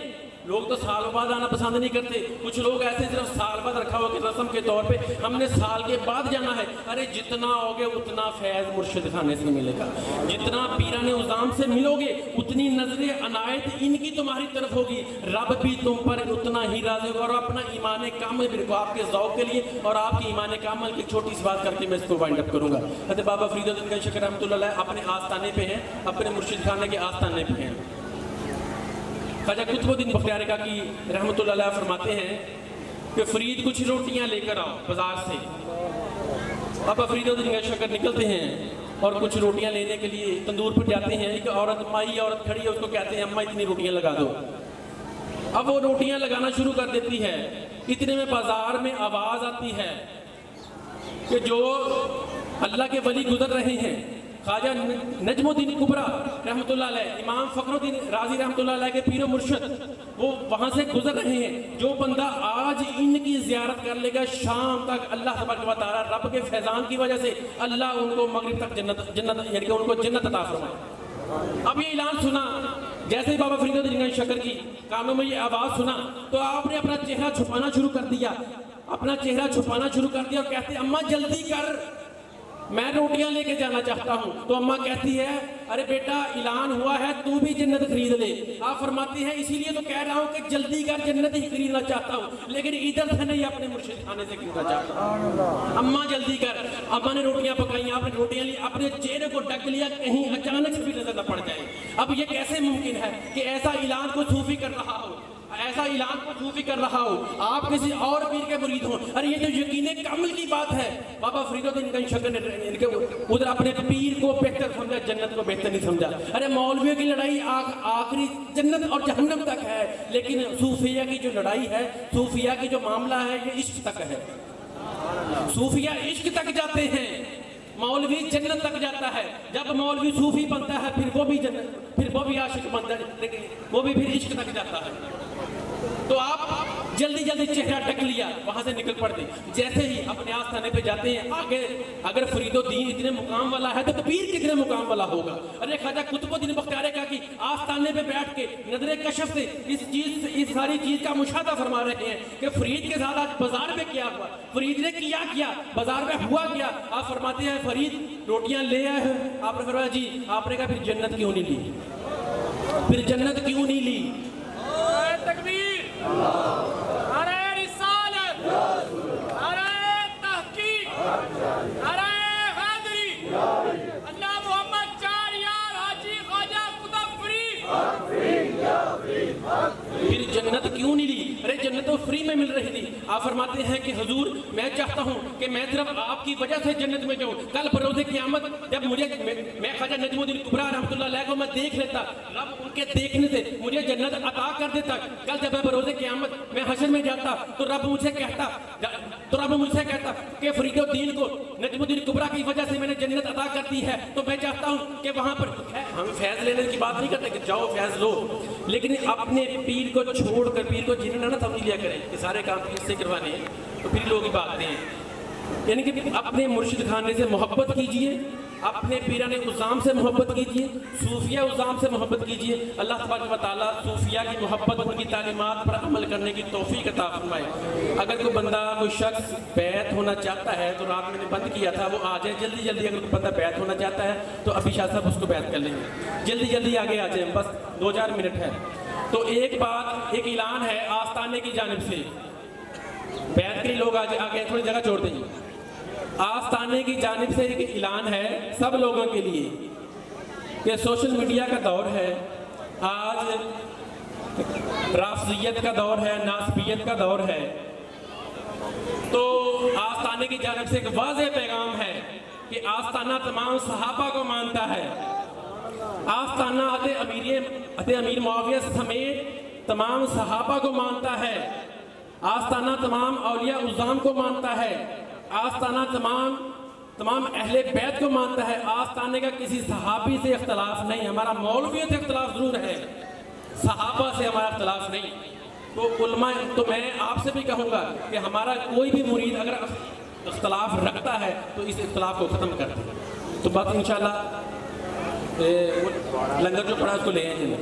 لوگ تو سالوں بعد آنا پسند نہیں کرتے, کچھ لوگ ایسے صرف سال بعد رکھا ہوا کہ رسم کے طور پہ ہم نے سال کے بعد جانا ہے. ارے جتنا ہوگے اتنا فیض مرشد خانے سے ملے گا, جتنا پیران عظام سے ملو گے اتنی نظر عنایت ان کی تمہاری طرف ہوگی. رب بھی تم پر اتنا ہی راضی ہوگا. اور اپنا ایمان کامل بھی رکھو آپ کے ذوق کے لیے, اور آپ کی ایمان کامل کی چھوٹی سی بات کر کے میں اس کو وائنڈ اپ کروں گا. حضرت بابا فرید الدین گنج شکر رحمۃ اللہ علیہ اپنے آستانے پہ ہیں, اپنے مرشد خانے کے آستانے پہ ہیں. خواجہ قطب الدین بختیار کاکی رحمۃ اللہ علیہ فرماتے ہیں کہ فرید کچھ روٹیاں لے کر آؤ بازار سے. اب فرید الدین گنج شکر نکلتے ہیں اور کچھ روٹیاں لینے کے لیے تندور پر جاتے ہیں. ایک عورت مائی عورت کھڑی ہے, اس کو کہتے ہیں اماں اتنی روٹیاں لگا دو. اب وہ روٹیاں لگانا شروع کر دیتی ہے. اتنے میں بازار میں آواز آتی ہے کہ جو اللہ کے ولی گزر رہے ہیں, خواجہ نجم الدین کبریٰ رحمۃ اللہ علیہ, امام فخر الدین رازی رحمۃ اللہ علیہ کے پیر و مرشد, وہ وہاں سے گزر رہے ہیں. جو بندہ آج ان کی زیارت کر لے گا شام تک, اللہ تبارک و تعالیٰ رب کے فیضان کی وجہ سے اللہ ان کو مغرب تک جنت یعنی کہ ان کو جنت عطا فرمائے. اب یہ اعلان سنا, جیسے ہی بابا فرید الدین گنج شکر کی کانوں میں یہ آواز سنا تو آپ نے اپنا چہرہ چھپانا شروع کر دیا, اپنا چہرہ چھپانا شروع کر دیا اور کہتے ہیں اماں جلدی کر, میں روٹیاں لے کے جانا چاہتا ہوں. تو اماں کہتی ہے ارے بیٹا اعلان ہوا ہے تو بھی جنت خرید لے. آپ فرماتی ہیں اسی لیے تو کہہ رہا ہوں کہ جلدی کر, جنت ہی خریدنا چاہتا ہوں لیکن ادھر سے نہیں اپنے مرشد خانے سے خریدنا چاہتا ہوں. اماں جلدی کر. اماں نے روٹیاں پکائیں, آپ نے روٹیاں لی, اپنے چہرے کو ڈھک لیا کہیں اچانک سے بھی نظر نہ پڑ جائے. اب یہ کیسے ممکن ہے کہ ایسا اعلان کو صوفی کر رہا ہو, ایسا اعلان کو صوفی کر رہا ہو, آپ کسی اور پیر کے مرید ہوں. ارے یہ تو یقین کامل کی بات ہے. بابا فرید الدین گنج شکر نے ادھر اپنے پیر کو بہتر سمجھا, جنت کو بہتر نہیں سمجھا. ارے مولویوں کی لڑائی آخری جنت اور جہنم تک ہے, لیکن صوفیہ کی جو لڑائی ہے, صوفیہ کی جو معاملہ ہے یہ عشق تک ہے. صوفیہ عشق تک جاتے ہیں, مولوی جنت تک جاتا ہے. جب مولوی صوفی بنتا ہے پھر وہ بھی جنت, پھر وہ بھی عاشق بنتا ہے, لیکن وہ بھی پھر عشق تک جاتا ہے. تو آپ جلدی جلدی چہرہ ڈھک لیا, وہاں سے نکل پڑتے. جیسے ہی اپنے آستانے پہ جاتے ہیں آگے, اگر فرید الدین اتنے مقام والا ہے تو پیر کتنے مقام والا ہوگا. ارے خواجہ قطب الدین بختیار کاکی آستانے پہ بیٹھ کے نظر کشف سے اس ساری چیز کا مشاہدہ فرما رہے ہیں کہ فرید کے ساتھ آج بازار میں کیا ہوا, فرید نے کیا بازار میں ہوا کیا. آپ فرماتے ہیں فرید روٹیاں لے آئے ہیں. آپ نے فرمایا جی. آپ نے کہا پھر جنت کیوں نہیں لی, پھر جنت کیوں نہیں لی. تکبیر, نعرہ رسالت, نعرہ تحقیق, نعرہ حیدری, اللہ محمد چار یار حاجی خواجہ قطب فرید. پھر جنت کیوں نہیں لی. ارے جنت تو فری میں مل رہی تھی. آپ فرماتے ہیں کہ حضور میں چاہتا ہوں کہ میں صرف آپ کی وجہ سے جنت میں جاؤں. کل بروز قیامت جب میں خواجہ نجم الدین کبریٰ رحمۃ اللہ علیہ کو میں دیکھ لیتا, رب ان کے دیکھنے سے مجھے جنت عطا کر دیتا. کل جب میں بروز قیامت میں حشر میں جاتا تو رب مجھ سے کہتا کہ فرید الدین کو نجم الدین کبریٰ کی وجہ سے میں نے جنت عطا کر دی ہے. تو میں چاہتا ہوں کہ وہاں پر ہم فیض لینے کی بات نہیں کرتے کہ جاؤ فیض لو, لیکن اپنے پیر کو چھوڑ کر, پیر کو جنہیں نہ سمجھ لیا کریں کہ سارے کام پیر سے کروانے ہیں تو پھر لوگ کی بات نہیں ہے. یعنی کہ اپنے مرشد خانے سے محبت کیجئے, اپنے پیران عظام سے محبت کیجئے, صوفیہ عظام سے محبت کیجئے. اللہ تبارک و تعالیٰ صوفیہ کی محبت, ان کی تعلیمات پر عمل کرنے کی توفیق عطا فرمائے. اگر کوئی بندہ, کوئی شخص بیعت ہونا چاہتا ہے تو رات میں نے بند کیا تھا, وہ آ جائے جلدی جلدی. اگر کوئی بندہ بیعت ہونا چاہتا ہے تو ابھی شاہ صاحب اس کو بیعت کر لیں گے. جلدی جلدی آگے آ جائیں, بس 2-4 منٹ ہے. تو ایک بات, ایک اعلان ہے آستانے کی جانب سے. بیعت کے لوگ آگے تھوڑی جگہ چھوڑ دیں. آستانے کی جانب سے ایک اعلان ہے سب لوگوں کے لیے کہ سوشل میڈیا کا دور ہے, آج رافضیت کا دور ہے, ناسبیت کا دور ہے. تو آستانے کی جانب سے ایک واضح پیغام ہے کہ آستانہ تمام صحابہ کو مانتا ہے. آستانہ حضرت امیر معاویہ سمیت تمام صحابہ کو مانتا ہے. آستانہ تمام اولیاء عظام کو مانتا ہے. آستانہ تمام اہل بیت کو مانتا ہے. آستانے کا کسی صحابی سے اختلاف نہیں. ہمارا مولویوں سے اختلاف ضرور ہے, صحابہ سے ہمارا اختلاف نہیں. تو علماء تو میں آپ سے بھی کہوں گا کہ ہمارا کوئی بھی مرید اگر اختلاف رکھتا ہے تو اس اختلاف کو ختم کر دیں. تو بات انشاءاللہ لنگر جو پڑا اس کو لے آئیں گے.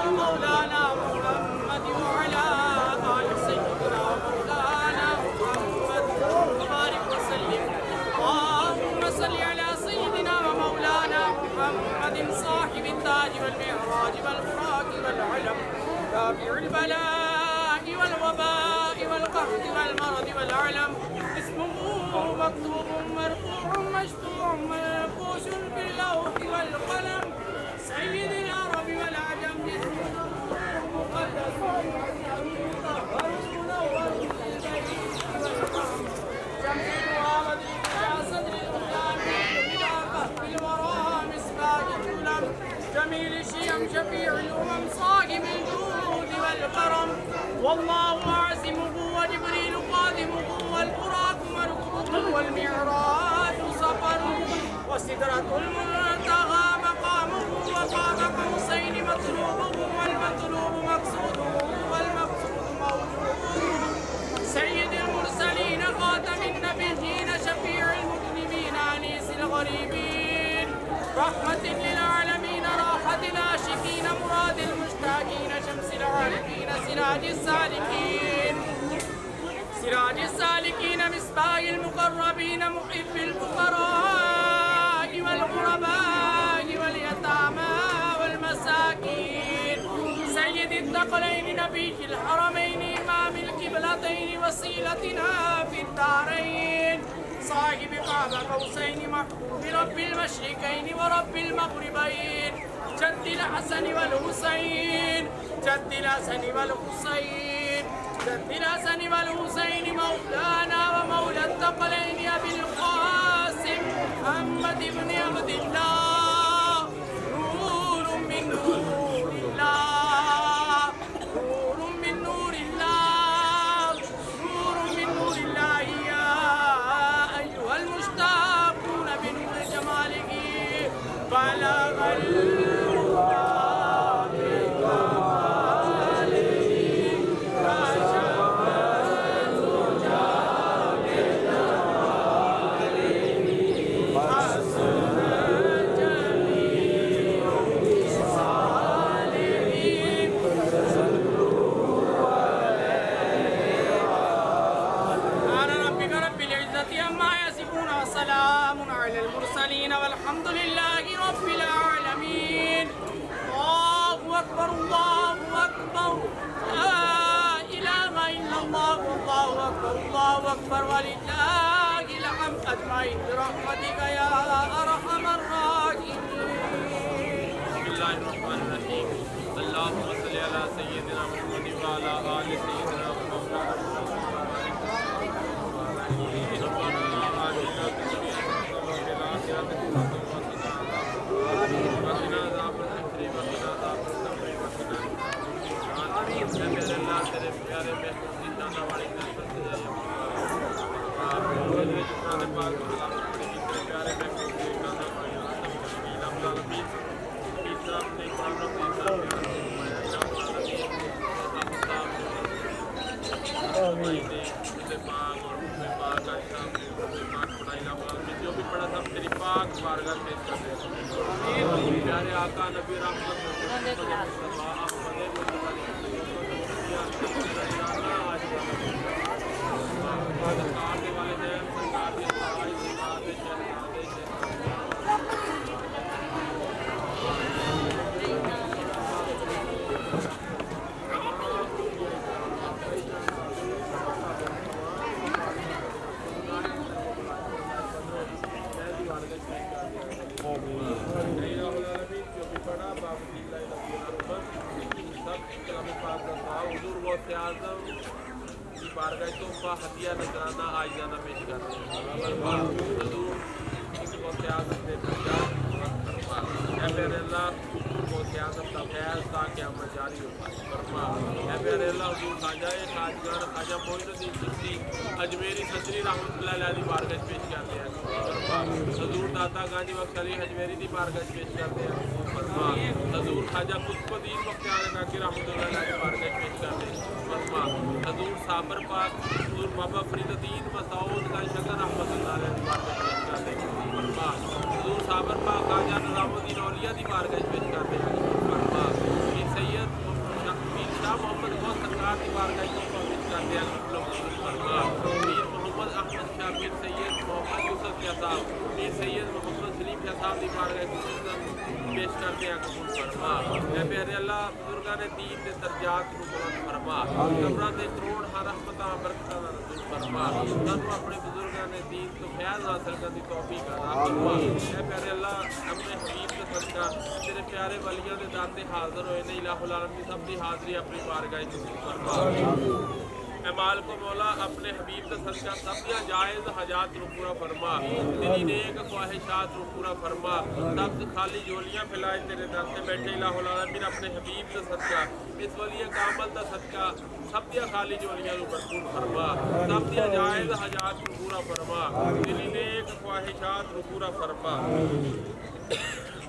ومولانا محمد وعلى آل سيدنا ومولانا محمد وبارك وسلم. اللهم صل على سيدنا ومولانا محمد صاحب التاج والمعراج والبراق والعلم دافع البلاء والوباء والقحط والمرض والعلم. اسمه مكتوب مرفوع مشفوع منقوش في اللوح والقلم. سيد العرب والعجم مقدس مطهر منور جميل وامد على صدر الغلام بلا قهر الورى مصباح الظلم. جميل الشيم شفيع الامم صاحب الجود والكرم. والله عاصمه وجبريل قادمه والبراق مركوبه والمعراج سفره. وسدرة المنتهى مقامه وقاب قوسين مطلوبه والمطلوب مقصوده والمقصود موجوده. سيد المرسلين خاتم النبيين شفيع المذنبين أنيس الغريبين رحمة للعالمين راحة العاشقين مراد المشتاقين شمس العارفين سراج السالكين سراج السالكين مصباح المقربين محب الفقراء والغرباء واليتامى والمساكين. سيد الثقلين نبي الحرمين إمام القبلتين وسيلتنا في الدارين. صاحب قاب قوسين محبوب رب المشرقين ورب المغربين. جد الحسن والحسين جد الحسن والحسين جد الحسن والحسين مولانا ومولى الثقلين أبي القاسم محمد بن عبد الله. نور من نور الله نور من نور الله نور من نور الله يا أيها المشتاقون بنور جماله بلغ والحمد لله رب العالمين. الله أكبر الله أكبر لا إله إلا الله الله أكبر الله أكبر ولله الحمد أجمعين برحمتك يا أرحم الراحمين. بسم الله الرحمن الرحيم. اللهم صل على سيدنا محمد وعلى آل سيدنا جو بھی پڑھا تھا تیری پاک بارگاہ میں پیش کر دے. پیارے آقا نبی رحمت بارگاہ تحفہ ہدیہ نذرانہ آجزانہ پیش کرتے ہیں. حضور غوث اعظم نے فرما اے میرے اللہ غوث اعظم کا فیض تاکہ عمل جاری ہو پائے. فرما اے میرے اللہ حضور خواجہ خواجگان خواجہ معین الدین چشتی اجمیری صدری رحمۃ اللہ علیہ دی بارگاہ پیش کرتے ہیں. فرما حضور داتا گانجی بخش علی اجمیری دی بارگاہ پیش کرتے ہیں. فرما حضور خواجہ قطب الدین بختیار ناقی رحمۃ اللہ علیہ دی بارگاہ پیش کرتے ہیں. فرما حضور صابر پاک حضور بابا فرید الدین مسعود کا شکر رحمۃ اللہ علیہ دی بارگاہ پیش کرتے ہیں. فرما حضور صابر پاک خواجہ نظام الدین اولیاء دی بارگاہ پیش کرتے ہیں. فرما سید دیا قبول فرما اے پیارے اللہ بزرگاں نے دین دے درجات نو بلند فرما قبراں دے کروڑ رحمتاں برکتاں دا نزول فرما سانو اپنے بزرگاں نے دین تو فیض حاصل کرنے کی توفیق عطا فرما اے پیارے اللہ اپنے حبیب کے صدقہ تیرے پیارے ولیاں دے داتے حاضر ہوئے نے الہ العالمین سب دی حاضری اپنی بارگاہ قبول فرما اے مالک و مولا اپنے حبیب کا صدقہ سب دیا جائز حاجات رو پورا فرما دلی نیک خواہشات رو پورا فرما سب سے خالی جولیاں پھیلائے تیرے در سے بیٹھے الہ العالمین اپنے حبیب کا صدقہ اس ولی کامل کا صدقہ سب دیا خالی جولیاں رو بھرپور فرما سب دیا جائز حاجات رو پورا فرما دلی نیک خواہشات رو پورا فرما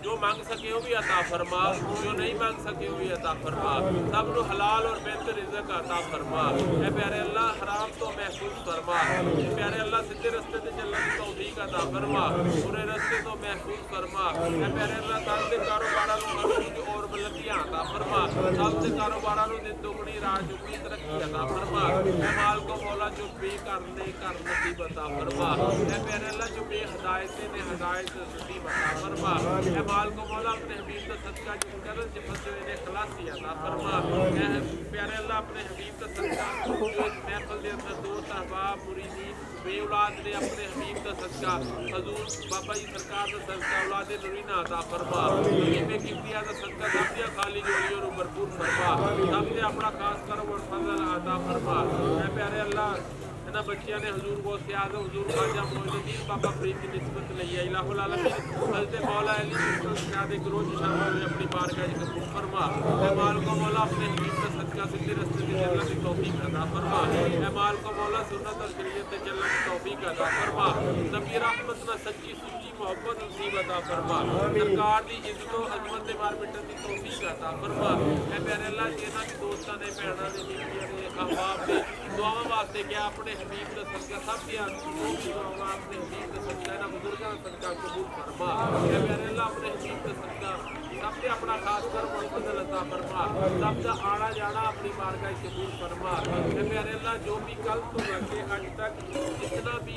جو مانگ سکے ہو بھی عطا فرما جو نہیں مانگ سکے ہو بھی عطا فرما سب کو حلال اور بہتر رزق عطا فرما اے پیارے اللہ حرام تو محفوظ فرما اے پیارے اللہ سیدھے رستے سے چلنے کی توفیق عطا فرما برے رستے تو محفوظ فرما اے پیارے اللہ سب سے کاروباراں نو عروج اور بلندیاں عطا فرما سب سے کاروباراں نو دن دگنی رات دگنی ترقی عطا فرما اے مال کو مولا جو بے کرنے کر نصیب عطا فرما اے پیارے اللہ جو بے ہدایتیں نے ہدایت نصیب عطا فرما اے مال کو مولا اپنے حبیب کا صدقہ جو کرن سے پھنسے ہوئے نے خلاصی عطا فرما اے پیارے اللہ اپنے حبیب کا صدقہ جو اس محفل دے اندر دوست احباب مریدین بے اولاد نے اپنے حبیب کا صدقہ حضور بابا جی سرکار کا صدقہ اولاد نورینہ عطا فرما حبیب کبریا کا صدقہ سب دیا خالی جوڑیوں رو بھرپور فرما سب سے اپنا خاص کرم اور فضل عطا فرما اے پیارے اللہ نا بچیاں نے حضور کو سے اعظم حضور خواجہ معین الدین بابا فرید کی نسبت لئی ہے الہ العالمین حضرت مولا علی سیادے گروج شامل اپنی بارگاہ قبول فرما اے مال کو مولا اپنے حبیب کا صدقہ سیدھے رستے سے چلنے کی توفیق عطا فرما اے مال کو مولا سنت اور شریعت سے چلنے کی توفیق عطا فرما نبی رحمت نہ سچی سچی محبت نصیب عطا فرما سرکار دی عزت و عظمت دے بار مٹن کی توفیق عطا فرما اے پیارے اللہ جنہاں دی دوستاں نے بہناں نے بیویاں نے احباب نے دعاواں واسطے کیا اپنے حبیب کا صدقہ سب دیا دعاواں اپنے حبیب کا صدقہ نہ بزرگاں کا صدقہ قبول فرما اے پیارے اللہ اپنے حبیب کا صدقہ سب سے اپنا خاص کر فضل عطا فرما سب کا آنا جانا اپنی بارگاہ قبول فرما اے پیارے اللہ جو بھی کل تو لے کے آج تک جتنا بھی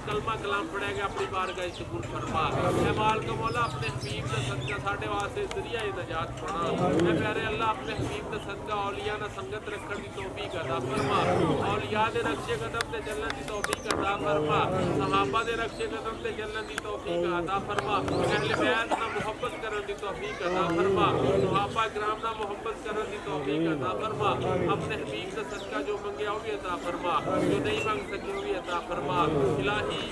کلمہ کلام پڑھے گا اپنی بارگاہ قبول فرما اے مال کا مولا اپنے حبیب کا صدقہ ساڈے واسطے ذریعہ نجات بنا اے پیارے اللہ اپنے حبیب کا صدقہ اولیاء نہ سنگت رکھن دی توفیق عطا فرما اولیاء دے نقشے قدم تے چلن دی توفیق عطا فرما صحابہ دے نقشے قدم تے چلن دی توفیق عطا فرما اہل بیت نہ محبت کرن دی توفیق عطا فرما صحابہ کرام نہ محبت کرن دی توفیق عطا فرما اپنے حبیب کا صدقہ جو منگیا وہ بھی عطا فرما جو نہیں مانگ سکے وہ بھی عطا فرما الہی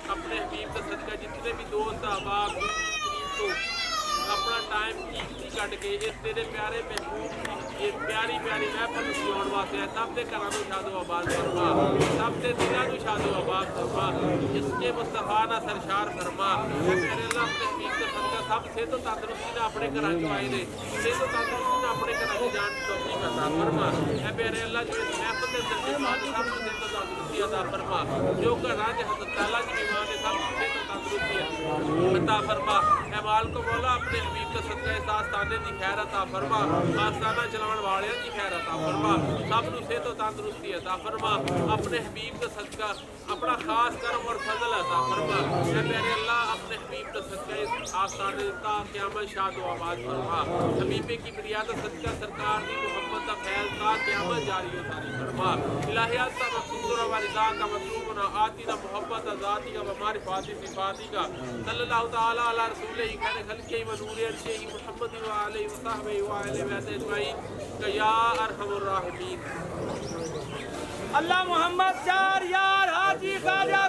اپنے حبیب کا صدقہ جتنے بھی دوست احباب تو اپنا ٹائم قیمتی کٹ کے اس تیرے پیارے محبوب یہ پیاری پیاری محفل سناؤن واسطے ہے سب دے گھراں نوں شاد و آباد فرما سب دے دلاں نوں شاد و آباد فرما اس کے مصطفیٰ نہ سرشار فرما اے میرے اللہ اپنے حبیب کا صدقہ سب سے تو تندرستی نہ اپنے گھراں چ آئے نے سے تو تندرستی نہ اپنے گھراں چ جان توفیق عطا فرما اے میرے اللہ جو اس محفل دے اندر بعد سب سے تو تندرستی عطا فرما جو گھراں چ ہسپتالاں چ بیمار نے سب سے تو تندرستی عطا فرما اے مال کو مولا اپنے حبیب کا صدقہ اس آستانے دی خیر عطا فرما آستانہ چلاون والے دی خیر عطا فرما سب نو صحت و تندرستی عطا فرما اپنے حبیب کا صدقہ اپنا خاص کرم اور فضل عطا فرما اے پیارے اللہ اپنے حبیب کا صدقہ اس آستانے تا قیامت شاد و آباد فرما حبیب کی بریاد صدقہ سرکار دی محبت کا فیض تا قیامت جاری و ساری فرما الہی انت مقصود و رضا کا مطلوبنا آتینا محبت ذاتی کا و معرفات صفاتی کا صلی اللہ تعالی علی رسول خیر خلق و نور عرش محمد و علیہ وصحبہ و اہل بیت اجمعین یا ارحم الراحمین اللہ محمد چار یار حاجی خواجہ